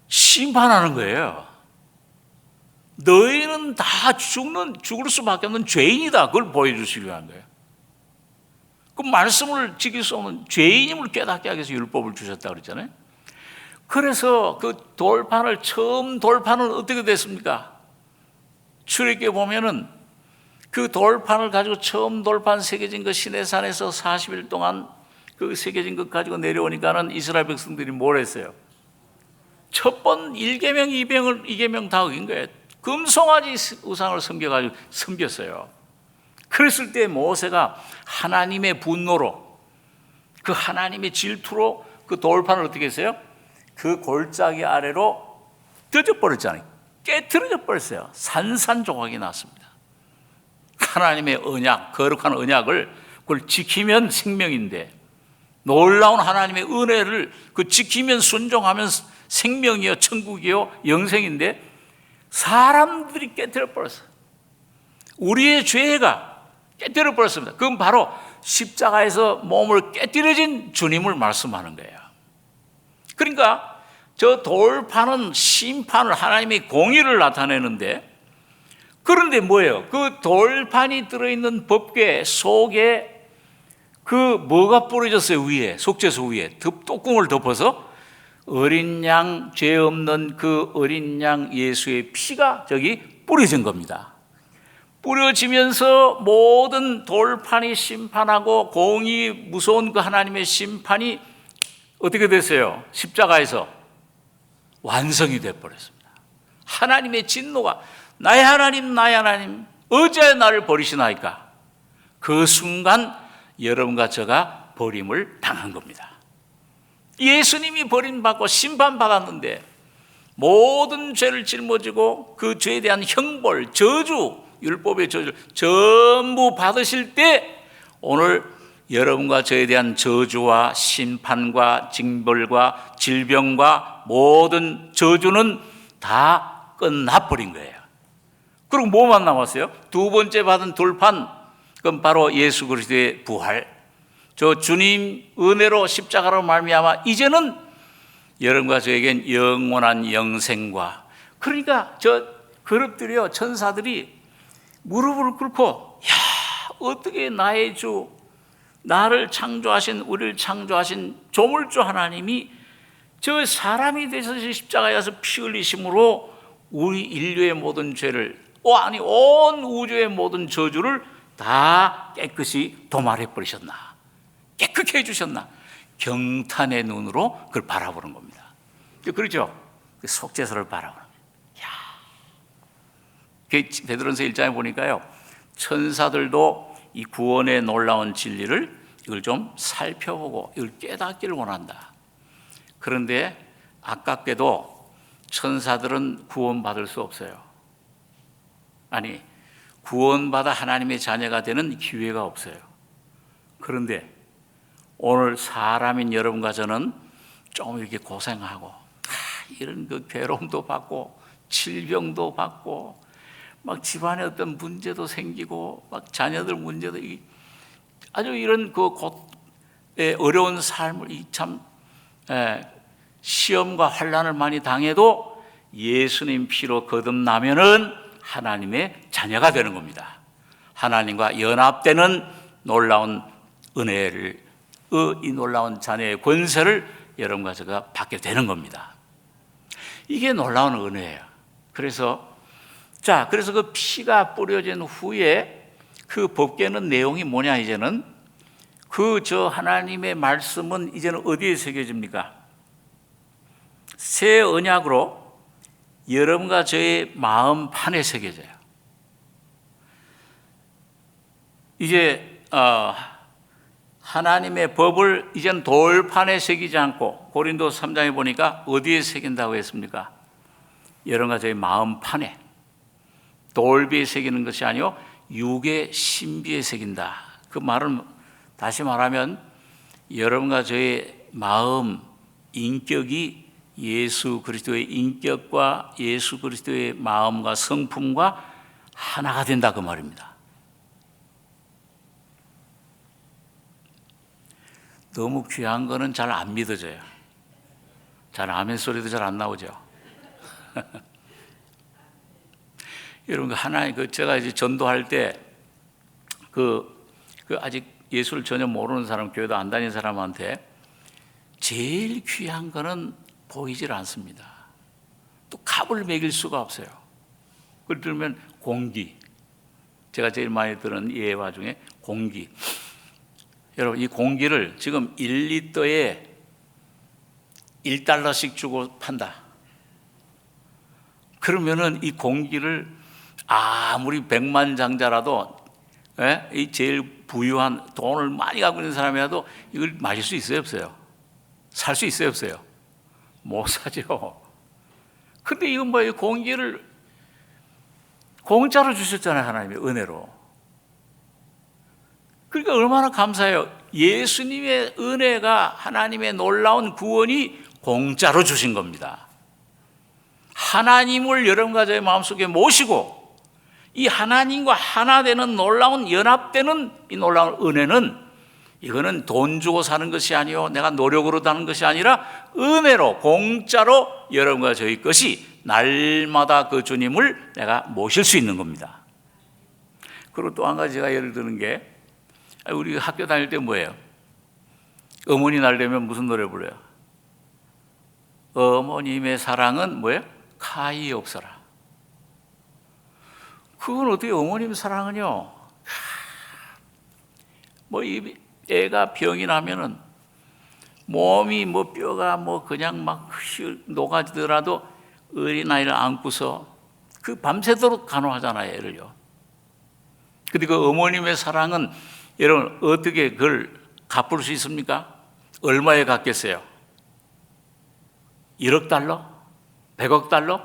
심판하는 거예요. 너희는 다 죽을 수밖에 없는 죄인이다. 그걸 보여주시려고 한 거예요. 그 말씀을 지킬 수 없는 죄인임을 깨닫게 하기 위해서 율법을 주셨다고 그랬잖아요. 그래서 그 처음 돌판은 어떻게 됐습니까? 출애굽기에 보면은 그 돌판을 가지고 처음 돌판 새겨진 그 시내산에서 40일 동안 그 새겨진 것 가지고 내려오니까는 이스라엘 백성들이 뭘 했어요? 첫 번 1계명, 2계명 다 어긴 거예요. 금송아지 우상을 섬겨가지고 섬겼어요. 그랬을 때 모세가 하나님의 분노로, 그 하나님의 질투로 그 돌판을 어떻게 했어요? 그 골짜기 아래로 던져버렸잖아요. 깨트려져 버렸어요. 산산조각이 났습니다. 하나님의 언약, 거룩한 언약을 그걸 지키면 생명인데, 놀라운 하나님의 은혜를 그 지키면 순종하면 생명이요, 천국이요, 영생인데 사람들이 깨뜨려 버렸어요. 우리의 죄가 깨뜨려 버렸습니다. 그건 바로 십자가에서 몸을 깨뜨려진 주님을 말씀하는 거예요. 그러니까 저 돌판은 심판을, 하나님의 공의를 나타내는데, 그런데 뭐예요? 그 돌판이 들어있는 법궤 속에 그 뭐가 뿌려졌어요? 위에, 속죄소 위에 뚜껑을 덮어서 어린 양, 죄 없는 그 어린 양 예수의 피가 저기 뿌려진 겁니다. 뿌려지면서 모든 돌판이 심판하고 공의, 무서운 그 하나님의 심판이 어떻게 됐어요? 십자가에서 완성이 되어버렸습니다. 하나님의 진노가, 나의 하나님, 나의 하나님, 어찌하여 나를 버리시나이까? 그 순간 여러분과 저가 버림을 당한 겁니다. 예수님이 버림받고 심판받았는데 모든 죄를 짊어지고 그 죄에 대한 형벌, 저주, 율법의 저주를 전부 받으실 때 오늘 여러분과 저에 대한 저주와 심판과 징벌과 질병과 모든 저주는 다 끝나버린 거예요. 그리고 뭐만 남았어요? 두 번째 받은 돌판, 그건 바로 예수 그리스도의 부활. 저 주님 은혜로 십자가로 말미암아 이제는 여러분과 저에겐 영원한 영생과, 그러니까 저 그룹들이요, 천사들이 무릎을 꿇고, 야, 어떻게 나의 주, 나를 창조하신, 우리를 창조하신 조물주 하나님이 저 사람이 되셔서 십자가에 가서 피 흘리심으로 우리 인류의 모든 죄를, 아니 온 우주의 모든 저주를 다 깨끗이 도말해 버리셨나, 깨끗게 해주셨나, 경탄의 눈으로 그걸 바라보는 겁니다. 그렇죠? 그 속죄소를 바라보는 거예요. 베드로전서 1장에 보니까요, 천사들도 이 구원의 놀라운 진리를 이걸 좀 살펴보고 이걸 깨닫기를 원한다. 그런데 아깝게도 천사들은 구원받을 수 없어요. 아니, 구원받아 하나님의 자녀가 되는 기회가 없어요. 그런데 오늘 사람인 여러분과 저는 좀 이렇게 고생하고 이런 그 괴로움도 받고 질병도 받고 막 집안에 어떤 문제도 생기고 막 자녀들 문제도 아주 이런 그 어려운 삶을 참 시험과 환난을 많이 당해도 예수님 피로 거듭나면은 하나님의 자녀가 되는 겁니다. 하나님과 연합되는 놀라운 은혜를, 이 놀라운 자녀의 권세를 여러분과 제가 받게 되는 겁니다. 이게 놀라운 은혜예요. 그래서 그 피가 뿌려진 후에 그 법궤는 내용이 뭐냐, 이제는 하나님의 말씀은 이제는 어디에 새겨집니까? 새 언약으로 여러분과 저의 마음판에 새겨져요. 이제 하나님의 법을 이제는 돌판에 새기지 않고, 고린도 3장에 보니까 어디에 새긴다고 했습니까? 여러분과 저의 마음판에, 돌비에 새기는 것이 아니요 육의 신비에 새긴다. 그 말은 다시 말하면 여러분과 저의 마음, 인격이 예수 그리스도의 인격과 예수 그리스도의 마음과 성품과 하나가 된다, 그 말입니다. 너무 귀한 거는 잘 안 믿어져요. 잘 아멘 소리도 잘 안 나오죠. 여러분, 하나님, 제가 이제 전도할 때 아직 예수를 전혀 모르는 사람, 교회도 안 다니는 사람한테 제일 귀한 거는 보이질 않습니다. 또 값을 매길 수가 없어요. 그걸 들으면 공기, 제가 제일 많이 들은 예화 중에 공기. 여러분, 이 공기를 지금 1리터에 1달러씩 주고 판다. 그러면은 이 공기를 아무리 백만장자라도, 이 제일 부유한 돈을 많이 갖고 있는 사람이라도 이걸 마실 수 있어요, 없어요? 살 수 있어요, 없어요? 못 사죠. 근데 이건 뭐예요? 공기를 공짜로 주셨잖아요, 하나님의 은혜로. 그러니까 얼마나 감사해요. 예수님의 은혜가, 하나님의 놀라운 구원이 공짜로 주신 겁니다. 하나님을 여러분과 저의 마음속에 모시고 이 하나님과 하나 되는 놀라운, 연합되는 이 놀라운 은혜는, 이거는 돈 주고 사는 것이 아니요, 내가 노력으로 사는 것이 아니라 은혜로, 공짜로 여러분과 저희 것이 날마다 그 주님을 내가 모실 수 있는 겁니다. 그리고 또 한 가지 제가 예를 드는 게, 우리 학교 다닐 때 뭐예요? 어머니 날 되면 무슨 노래 불러요? 어머님의 사랑은 뭐예요? 가히 없어라. 그건 어떻게, 어머님 사랑은요, 이 애가 병이 나면은 몸이 뼈가 그냥 막 녹아지더라도 어린아이를 안고서 그 밤새도록 간호하잖아요, 애를요. 근데 그 어머님의 사랑은 여러분 어떻게 그걸 갚을 수 있습니까? 얼마에 갚겠어요? 1억 달러? 100억 달러?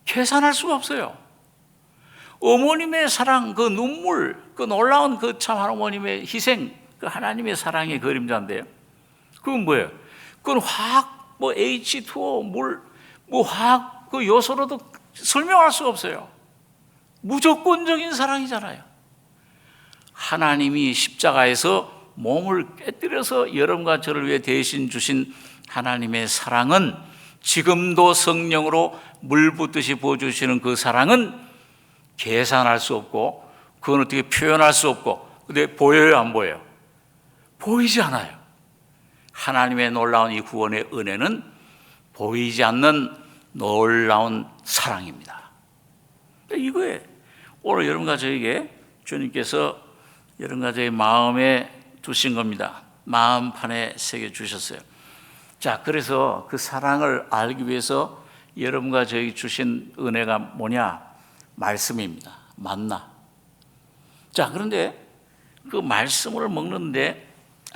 계산할 수가 없어요. 어머님의 사랑, 그 눈물, 그 놀라운 그 참 어머님의 희생, 그 하나님의 사랑의 그림자인데요. 그건 뭐예요? 그건 화학, H2O, 물, 화학 그 요소로도 설명할 수가 없어요. 무조건적인 사랑이잖아요. 하나님이 십자가에서 몸을 깨뜨려서 여러분과 저를 위해 대신 주신 하나님의 사랑은, 지금도 성령으로 물 붓듯이 부어주시는 그 사랑은 계산할 수 없고, 그건 어떻게 표현할 수 없고, 근데 보여요, 안 보여요? 보이지 않아요. 하나님의 놀라운 이 구원의 은혜는 보이지 않는 놀라운 사랑입니다. 이거에 오늘 여러분과 저에게 주님께서 여러분과 저의 마음에 두신 겁니다. 마음판에 새겨 주셨어요. 자, 그래서 그 사랑을 알기 위해서 여러분과 저에게 주신 은혜가 뭐냐? 말씀입니다. 만나. 자, 그런데 그 말씀을 먹는데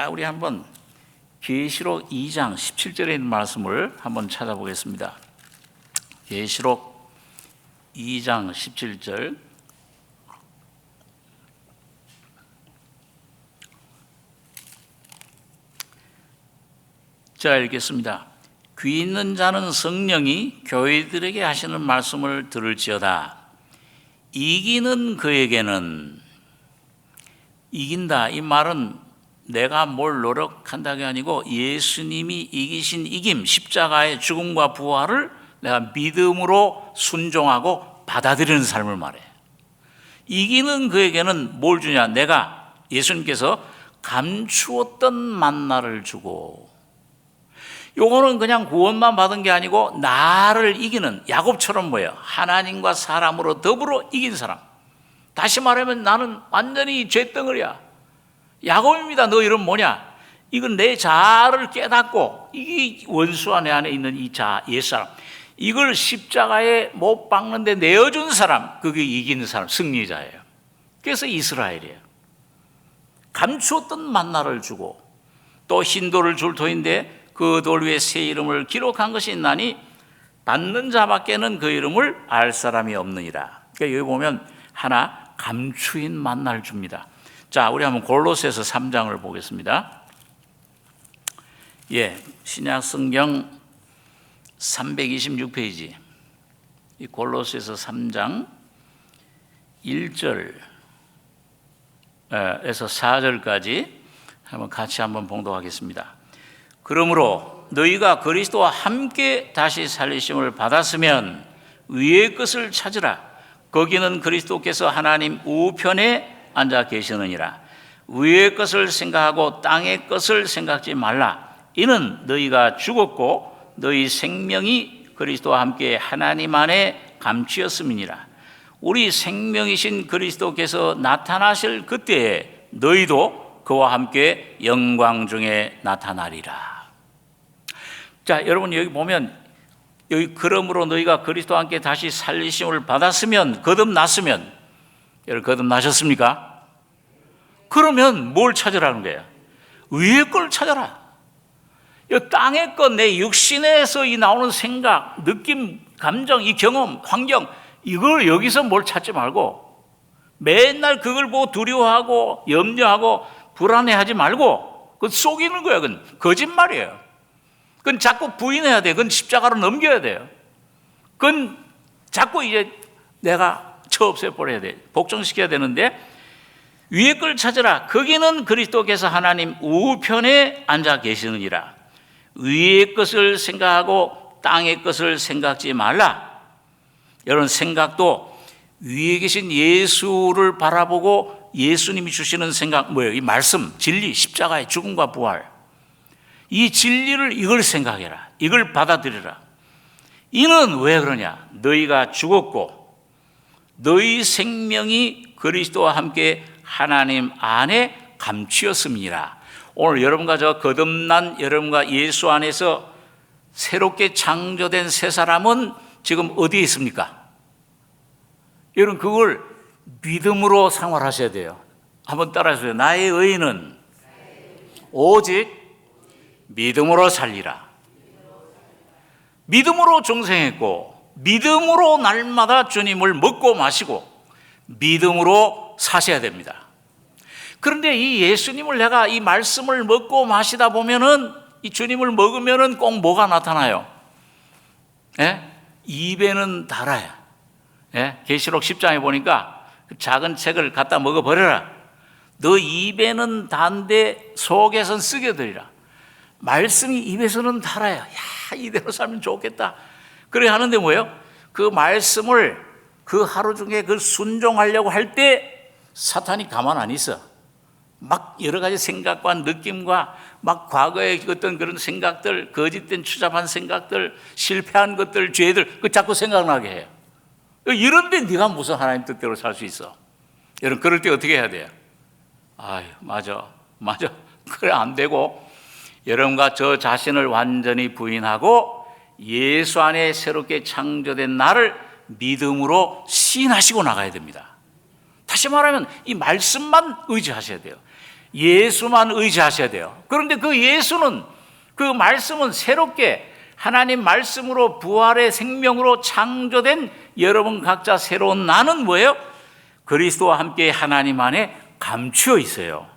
우리 한번 계시록 2장 17절에 있는 말씀을 한번 찾아보겠습니다. 계시록 2장 17절. 자, 읽겠습니다. 귀 있는 자는 성령이 교회들에게 하시는 말씀을 들을지어다. 이기는 그에게는, 이긴다, 이 말은 내가 뭘 노력한다가 아니고 예수님이 이기신 이김, 십자가의 죽음과 부활을 내가 믿음으로 순종하고 받아들이는 삶을 말해. 이기는 그에게는 뭘 주냐? 내가, 예수님께서 감추었던 만나를 주고, 요거는 그냥 구원만 받은 게 아니고 나를 이기는, 야곱처럼 뭐예요? 하나님과 사람으로 더불어 이긴 사람. 다시 말하면 나는 완전히 죄덩어리야. 야곱입니다. 너 이름 뭐냐? 이건 내 자아를 깨닫고, 이게 원수와 내 안에 있는 이 자아, 옛사람, 이걸 십자가에 못 박는데 내어준 사람, 그게 이기는 사람, 승리자예요. 그래서 이스라엘이에요. 감추었던 만나를 주고 또 흰돌을 줄 터인데 그 돌 위에 새 이름을 기록한 것이 있나니 받는 자밖에는 그 이름을 알 사람이 없느니라. 그러니까 여기 보면 하나 감추인 만나를 줍니다. 자, 우리 한번 골로새서 3장을 보겠습니다. 신약 성경 326페이지. 이 골로새서 3장 1절에서 4절까지 한번 같이 한번 봉독하겠습니다. 그러므로 너희가 그리스도와 함께 다시 살리심을 받았으면 위의 것을 찾으라. 거기는 그리스도께서 하나님 우편에 앉아 계시느니라. 위의 것을 생각하고 땅의 것을 생각지 말라. 이는 너희가 죽었고 너희 생명이 그리스도와 함께 하나님 안에 감추었음이니라. 우리 생명이신 그리스도께서 나타나실 그때에 너희도 그와 함께 영광 중에 나타나리라. 자, 여러분 여기 보면, 여기 그러므로 너희가 그리스도와 함께 다시 살리심을 받았으면, 거듭났으면, 여러분 거듭나셨습니까? 그러면 뭘 찾으라는 거예요? 위의 걸 찾아라. 이 땅의 것, 내 육신에서 이 나오는 생각, 느낌, 감정, 이 경험, 환경, 이걸 여기서 뭘 찾지 말고 맨날 그걸 보고 두려워하고 염려하고 불안해하지 말고, 그건 속이는 거야. 그건 거짓말이에요. 그건 자꾸 부인해야 돼. 그건 십자가로 넘겨야 돼요. 그건 자꾸 이제 내가 처없애버려야 돼. 복종시켜야 되는데, 위의 걸 찾으라. 거기는 그리스도께서 하나님 우편에 앉아 계시느니라. 위의 것을 생각하고 땅의 것을 생각지 말라. 여러분, 생각도 위에 계신 예수를 바라보고 예수님이 주시는 생각, 뭐예요? 이 말씀, 진리, 십자가의 죽음과 부활, 이 진리를, 이걸 생각해라. 이걸 받아들여라. 이는 왜 그러냐? 너희가 죽었고 너희 생명이 그리스도와 함께 하나님 안에 감추었음이니라. 오늘 여러분과 저 거듭난 여러분과 예수 안에서 새롭게 창조된 새 사람은 지금 어디에 있습니까? 여러분, 그걸 믿음으로 생활하셔야 돼요. 한번 따라하세요. 나의 의인은 오직 믿음으로 살리라. 믿음으로 중생했고 믿음으로 날마다 주님을 먹고 마시고 믿음으로 사셔야 됩니다. 그런데 이 예수님을, 내가 이 말씀을 먹고 마시다 보면은, 이 주님을 먹으면은 꼭 뭐가 나타나요? 입에는 달아요. 계시록 10장에 보니까 그 작은 책을 갖다 먹어버려라. 너 입에는 단데 속에선 쓰게들이라. 말씀이 입에서는 달아요. 야, 이대로 살면 좋겠다. 그래 하는데 뭐예요? 그 말씀을 그 하루 중에 그 순종하려고 할 때 사탄이 가만 안 있어. 막 여러 가지 생각과 느낌과 막 과거의 어떤 그런 생각들, 거짓된 추잡한 생각들, 실패한 것들, 죄들, 그 자꾸 생각나게 해요. 이런데 네가 무슨 하나님 뜻대로 살 수 있어? 여러분, 그럴 때 어떻게 해야 돼요? 아유, 맞아. 그래, 안 되고, 여러분과 저 자신을 완전히 부인하고 예수 안에 새롭게 창조된 나를 믿음으로 시인하시고 나가야 됩니다. 다시 말하면 이 말씀만 의지하셔야 돼요. 예수만 의지하셔야 돼요. 그런데 그 예수는, 그 말씀은 새롭게 하나님 말씀으로 부활의 생명으로 창조된 여러분 각자 새로운 나는 뭐예요? 그리스도와 함께 하나님 안에 감추어 있어요.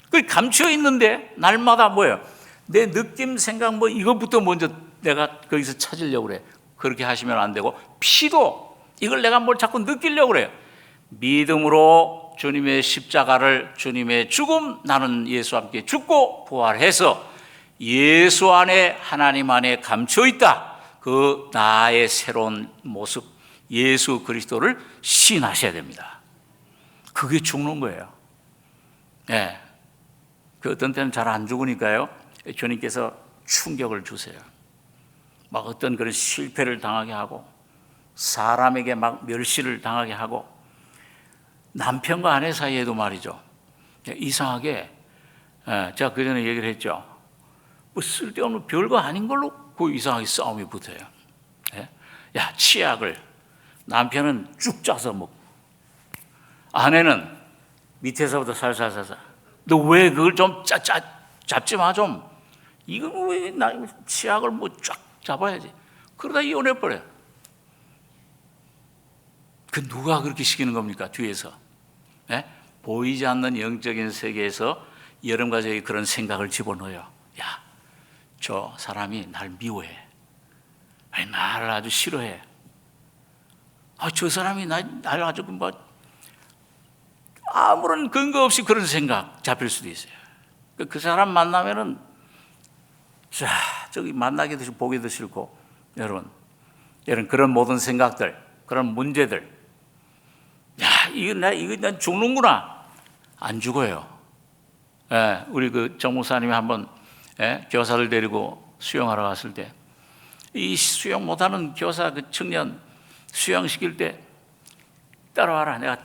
그 감추어 있는데 날마다 뭐예요? 내 느낌, 생각 뭐 이것부터 먼저 내가 거기서 찾으려고 그래. 그렇게 하시면 안 되고, 피도 이걸 내가 뭘 자꾸 느끼려고 그래요. 믿음으로 주님의 십자가를, 주님의 죽음, 나는 예수와 함께 죽고 부활해서 예수 안에 하나님 안에 감춰 있다. 그 나의 새로운 모습, 예수 그리스도를 시인하셔야 됩니다. 그게 죽는 거예요. 네. 그 어떤 때는 잘 안 죽으니까요, 주님께서 충격을 주세요. 막 어떤 그런 실패를 당하게 하고, 사람에게 막 멸시를 당하게 하고, 남편과 아내 사이에도 말이죠, 이상하게, 제가 그 전에 얘기를 했죠. 뭐 쓸데없는 별거 아닌 걸로 그 이상하게 싸움이 붙어요. 야, 치약을 남편은 쭉 짜서 먹고, 아내는 밑에서부터 살살살살. 너 왜 그걸 좀 잡지 마 좀. 이건 왜 나 치약을 뭐 쫙 잡아야지. 그러다 이혼해버려요. 그 누가 그렇게 시키는 겁니까? 뒤에서. 보이지 않는 영적인 세계에서 여러분과 저에게 그런 생각을 집어넣어요. 야, 저 사람이 날 미워해. 아니, 나를 아주 싫어해. 저 사람이 날 아주 뭐 아무런 근거 없이 그런 생각 잡힐 수도 있어요. 그 사람 만나면은 저기 만나기도 싫고 보기도 싫고, 여러분 그런 모든 생각들, 그런 문제들, 야, 이거 난 죽는구나. 안 죽어요. 우리 그 정 목사님이 한번 교사를 데리고 수영하러 갔을 때, 이 수영 못하는 교사 그 청년 수영시킬 때, 따라와라. 내가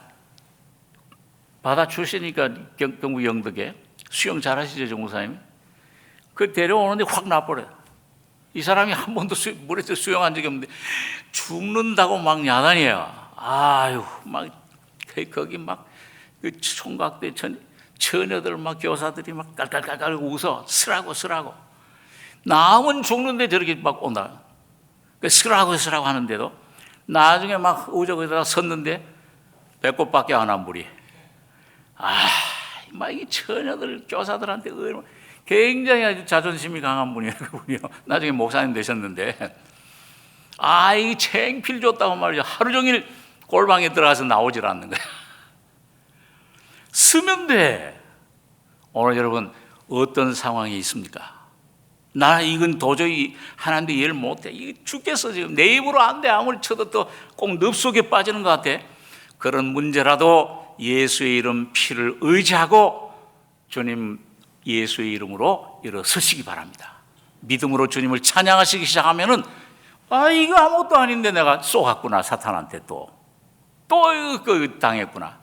바다 출신이니까 경북 영덕에 수영 잘하시죠, 정 목사님? 그 데려오는데 확 나버려요. 이 사람이 한 번도 물에서 수영한 적이 없는데 죽는다고 막 야단이에요. 아유, 막 거기 막 그 총각대 처녀들 막 교사들이 막 깔깔깔깔 웃어. 쓰라고. 남은 죽는데 저렇게 막 온다. 쓰라고 하는데도 나중에 막 우적에다가 섰는데 배꼽밖에 안 한 물이. 막 이 처녀들 교사들한테 굉장히 아주 자존심이 강한 분이에요. 그분이요. 나중에 목사님 되셨는데, 이 챙필 줬다고 말이죠. 하루 종일 골방에 들어가서 나오질 않는 거예요. 쓰면 돼. 오늘 여러분 어떤 상황이 있습니까? 나 이건 도저히 하나님도 이해를 못해. 이게 죽겠어 지금. 내 입으로 안 돼. 아무리 쳐도 또 꼭 늪속에 빠지는 것 같아. 그런 문제라도 예수의 이름 피를 의지하고 주님 예수의 이름으로 일어서시기 바랍니다. 믿음으로 주님을 찬양하시기 시작하면은 이거 아무것도 아닌데 내가 쏘갔구나. 사탄한테 또 이거 당했구나.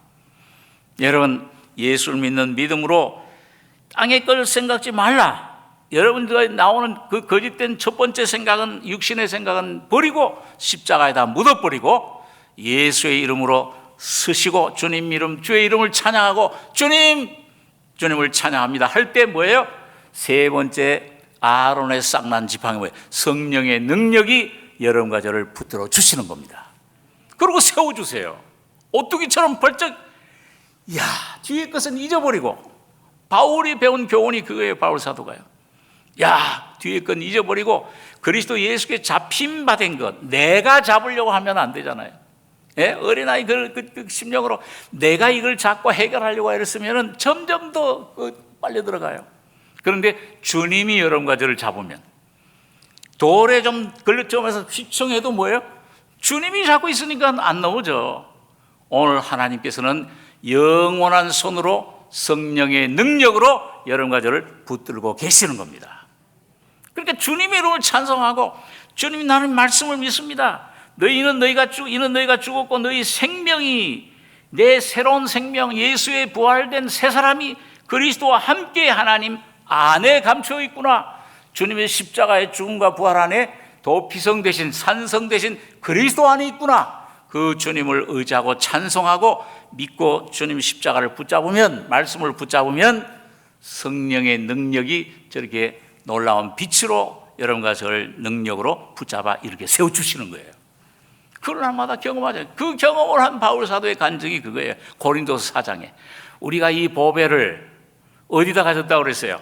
여러분, 예수를 믿는 믿음으로 땅의 걸 생각지 말라. 여러분들이 나오는 그 거짓된 첫 번째 생각은, 육신의 생각은 버리고 십자가에다 묻어버리고 예수의 이름으로 서시고 주님 이름, 주의 이름을 찬양하고 주님을 찬양합니다 할 때 뭐예요? 세 번째 아론의 쌍난 지팡이 뭐예요? 성령의 능력이 여러분과 저를 붙들어 주시는 겁니다. 그리고 세워주세요. 오뚜기처럼 벌쩍. 뒤에 것은 잊어버리고, 바울이 배운 교훈이 그거예요. 바울 사도가요. 뒤에 건 잊어버리고 그리스도 예수께 잡힌 바 된 것, 내가 잡으려고 하면 안 되잖아요. 어린아이 그 심령으로 내가 이걸 잡고 해결하려고 했으면 점점 더 빨려 들어가요. 그런데 주님이 여러분과 저를 잡으면, 돌에 좀 걸려점에서 휘청해도 뭐예요? 주님이 잡고 있으니까 안 넘어져. 오늘 하나님께서는 영원한 손으로 성령의 능력으로 여러분과 저를 붙들고 계시는 겁니다. 그러니까 주님의 이름을 찬송하고, 주님이 나는 말씀을 믿습니다. 이는 너희가 죽었고 너희 생명이, 내 새로운 생명, 예수의 부활된 새 사람이 그리스도와 함께 하나님 안에 감추어 있구나. 주님의 십자가의 죽음과 부활 안에 도피성되신, 산성되신 그리스도 안에 있구나. 그 주님을 의지하고 찬송하고 믿고 주님 십자가를 붙잡으면, 말씀을 붙잡으면 성령의 능력이 저렇게 놀라운 빛으로 여러분과 저를 능력으로 붙잡아 이렇게 세워주시는 거예요. 그걸 날마다 경험하죠. 그 경험을 한 바울 사도의 간증이 그거예요. 고린도서 4장에 우리가 이 보배를 어디다 가졌다고 그랬어요?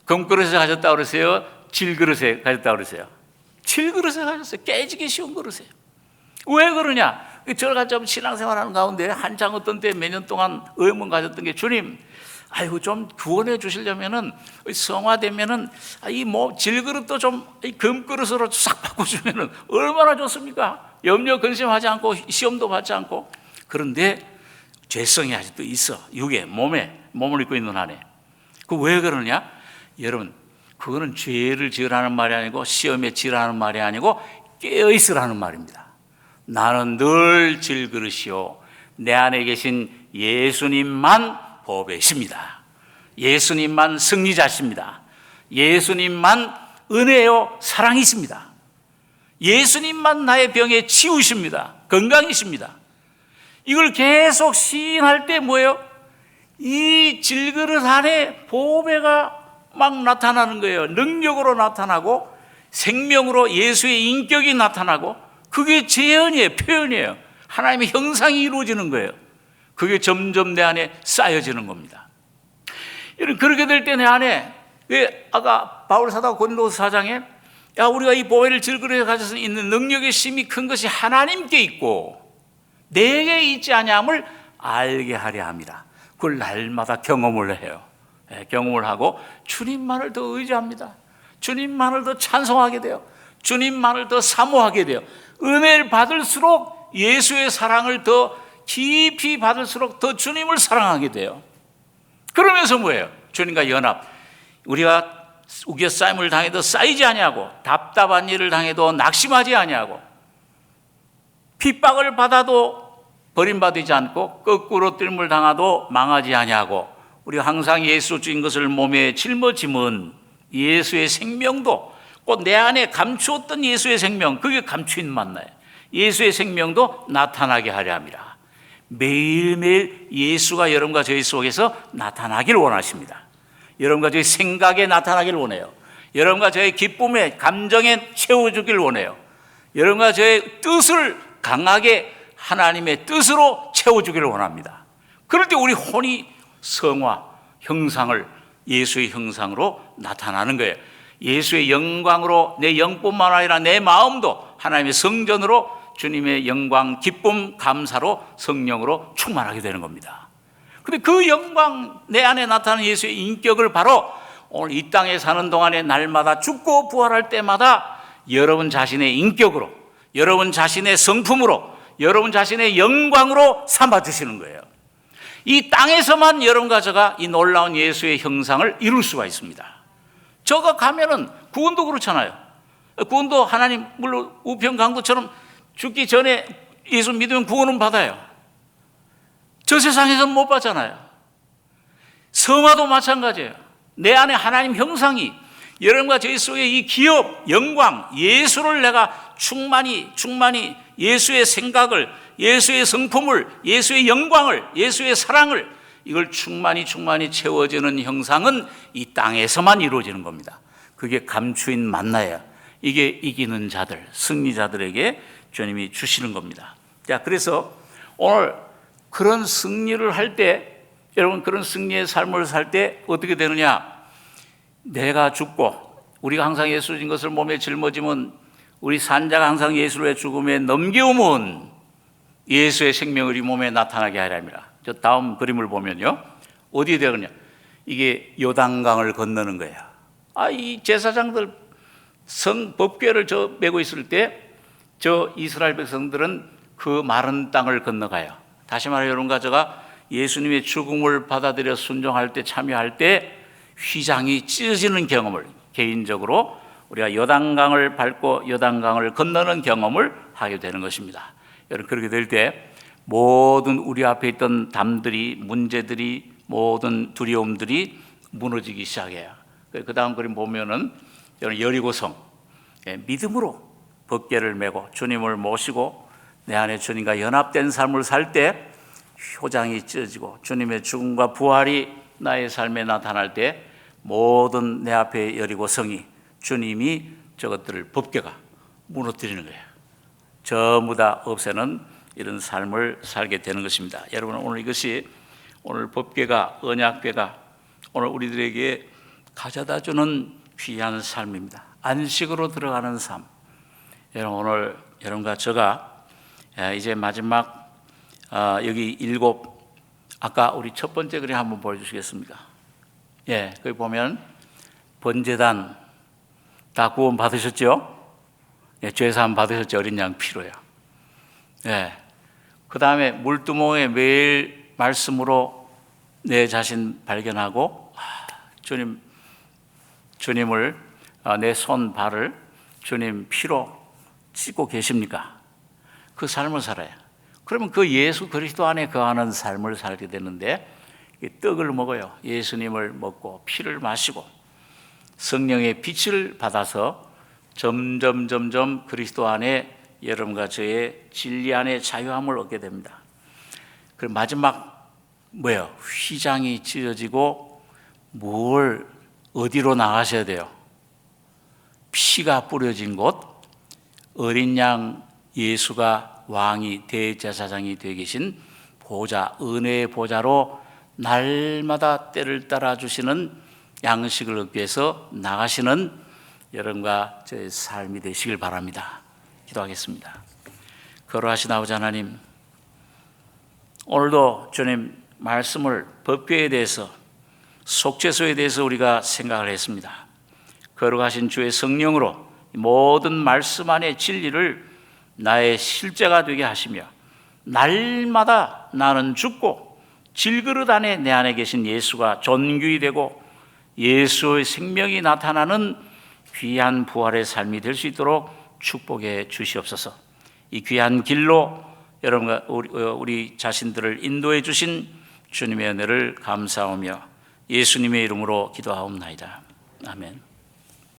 금그릇에 가졌다고 그랬어요? 질그릇에 가졌다고 그랬어요? 질그릇에 가졌어요. 깨지기 쉬운 그릇에. 왜 그러냐? 저를 좀 신앙생활하는 가운데 한창 어떤 때 몇 년 동안 의문 가졌던 게, 주님, 아이고 좀 구원해 주시려면은 성화되면은 이 질그릇도 좀 금그릇으로 싹 바꿔주면은 얼마나 좋습니까? 염려 근심하지 않고 시험도 받지 않고. 그런데 죄성이 아직도 있어. 육에, 몸을 입고 있는 한에. 그 왜 그러냐? 여러분, 그거는 죄를 지으라는 말이 아니고 시험에 지으라는 말이 아니고 깨어있으라는 말입니다. 나는 늘 질그릇이요 내 안에 계신 예수님만 보배십니다. 예수님만 승리자십니다. 예수님만 은혜요 사랑이십니다. 예수님만 나의 병에 치우십니다. 건강이십니다. 이걸 계속 시인할 때 뭐예요? 이 질그릇 안에 보배가 막 나타나는 거예요. 능력으로 나타나고 생명으로 예수의 인격이 나타나고, 그게 재현이에요. 표현이에요. 하나님의 형상이 이루어지는 거예요. 그게 점점 내 안에 쌓여지는 겁니다. 그렇게 될 때 내 안에, 왜 아까 바울 사도가 고린도서 4장에 우리가 이 보배를 질그릇에 가져서 있는 능력의 심이 큰 것이 하나님께 있고 내게 있지 아니함을 알게 하려 함이라. 그걸 날마다 경험을 해요. 경험을 하고 주님만을 더 의지합니다. 주님만을 더 찬송하게 돼요. 주님만을 더 사모하게 돼요. 은혜를 받을수록, 예수의 사랑을 더 깊이 받을수록 더 주님을 사랑하게 돼요. 그러면서 뭐예요? 주님과 연합. 우리가 우겨싸임을 당해도 쌓이지 아니하고, 답답한 일을 당해도 낙심하지 아니하고, 핍박을 받아도 버림받지 않고, 거꾸로 뜰을 당하도 망하지 아니하고, 우리가 항상 예수 주인 것을 몸에 짊어짐은 예수의 생명도, 곧 내 안에 감추었던 예수의 생명, 그게 감추인 만나요. 예수의 생명도 나타나게 하려 함이라. 매일매일 예수가 여러분과 저희 속에서 나타나길 원하십니다. 여러분과 저희 생각에 나타나길 원해요. 여러분과 저희 기쁨에, 감정에 채워주길 원해요. 여러분과 저희 뜻을 강하게 하나님의 뜻으로 채워주기를 원합니다. 그럴 때 우리 혼이 성화, 형상을, 예수의 형상으로 나타나는 거예요. 예수의 영광으로 내 영뿐만 아니라 내 마음도 하나님의 성전으로 주님의 영광, 기쁨, 감사로 성령으로 충만하게 되는 겁니다. 근데 그 영광, 내 안에 나타나는 예수의 인격을 바로 오늘 이 땅에 사는 동안에 날마다 죽고 부활할 때마다 여러분 자신의 인격으로, 여러분 자신의 성품으로, 여러분 자신의 영광으로 삼아주시는 거예요. 이 땅에서만 여러분과 저가 이 놀라운 예수의 형상을 이룰 수가 있습니다. 저가 가면은 구원도 그렇잖아요. 구원도 하나님, 물론 우편강도처럼 죽기 전에 예수 믿으면 구원은 받아요. 저 세상에서는 못 받잖아요. 성화도 마찬가지예요. 내 안에 하나님 형상이, 여러분과 저희 속에 이 기업, 영광, 예수를 내가 충만히 예수의 생각을, 예수의 성품을, 예수의 영광을, 예수의 사랑을, 이걸 충만히 채워지는 형상은 이 땅에서만 이루어지는 겁니다. 그게 감추인 만나야, 이게 이기는 자들, 승리자들에게 주님이 주시는 겁니다. 자, 그래서 오늘 그런 승리를 할 때, 여러분 그런 승리의 삶을 살 때 어떻게 되느냐? 내가 죽고, 우리가 항상 예수인 것을 몸에 짊어지면, 우리 산자가 항상 예수의 죽음에 넘겨오면 예수의 생명을 이 몸에 나타나게 하려 합니다. 저 다음 그림을 보면요, 어디에 되느냐? 이게 요단강을 건너는 거예요. 이 제사장들 법궤를 메고 있을 때 저 이스라엘 백성들은 그 마른 땅을 건너가요. 다시 말해 여러분과 제가 예수님의 죽음을 받아들여 순종할 때, 참여할 때 휘장이 찢어지는 경험을, 개인적으로 우리가 요단강을 밟고 요단강을 건너는 경험을 하게 되는 것입니다. 여러분, 그렇게 될 때 모든 우리 앞에 있던 담들이, 문제들이, 모든 두려움들이 무너지기 시작해요. 그 다음 그림 보면은 여리고성, 믿음으로 법궤를 메고 주님을 모시고 내 안에 주님과 연합된 삶을 살 때 효장이 찢어지고 주님의 죽음과 부활이 나의 삶에 나타날 때 모든 내 앞에 여리고성이, 주님이 저것들을, 법궤가 무너뜨리는 거예요. 전부 다 없애는 이런 삶을 살게 되는 것입니다. 여러분, 오늘 이것이, 오늘 법궤가, 언약궤가 오늘 우리들에게 가져다 주는 귀한 삶입니다. 안식으로 들어가는 삶. 여러분, 오늘 여러분과 제가 이제 마지막 여기 7, 아까 우리 첫 번째 그림 한번 보여주시겠습니까? 예, 거기 보면 번제단 다 구원 받으셨죠? 예, 죄사함 받으셨죠? 어린 양 피로요. 예, 그 다음에 물두멍에 매일 말씀으로 내 자신 발견하고 주님을 내 손 발을 주님 피로 씻고 계십니까? 그 삶을 살아요. 그러면 그 예수 그리스도 안에 거하는 삶을 살게 되는데, 떡을 먹어요. 예수님을 먹고 피를 마시고 성령의 빛을 받아서 점점 그리스도 안에 여러분과 저의 진리 안에 자유함을 얻게 됩니다. 그리고 마지막 뭐예요? 휘장이 찢어지고 어디로 나가셔야 돼요? 피가 뿌려진 곳, 어린 양 예수가 왕이, 대제사장이 되어 계신 보좌, 은혜의 보좌로 날마다 때를 따라 주시는 양식을 얻기 위해서 나가시는 여러분과 저의 삶이 되시길 바랍니다. 기도하겠습니다. 거룩하신 아버지 하나님, 오늘도 주님 말씀을, 법궤에 대해서, 속죄소에 대해서 우리가 생각을 했습니다. 거룩하신 주의 성령으로 모든 말씀 안의 진리를 나의 실제가 되게 하시며, 날마다 나는 죽고 질그릇 안에 내 안에 계신 예수가 존귀히 되고 예수의 생명이 나타나는 귀한 부활의 삶이 될 수 있도록 축복해 주시옵소서. 이 귀한 길로 여러분과 우리 자신들을 인도해 주신 주님의 은혜를 감사하며 예수님의 이름으로 기도하옵나이다. 아멘.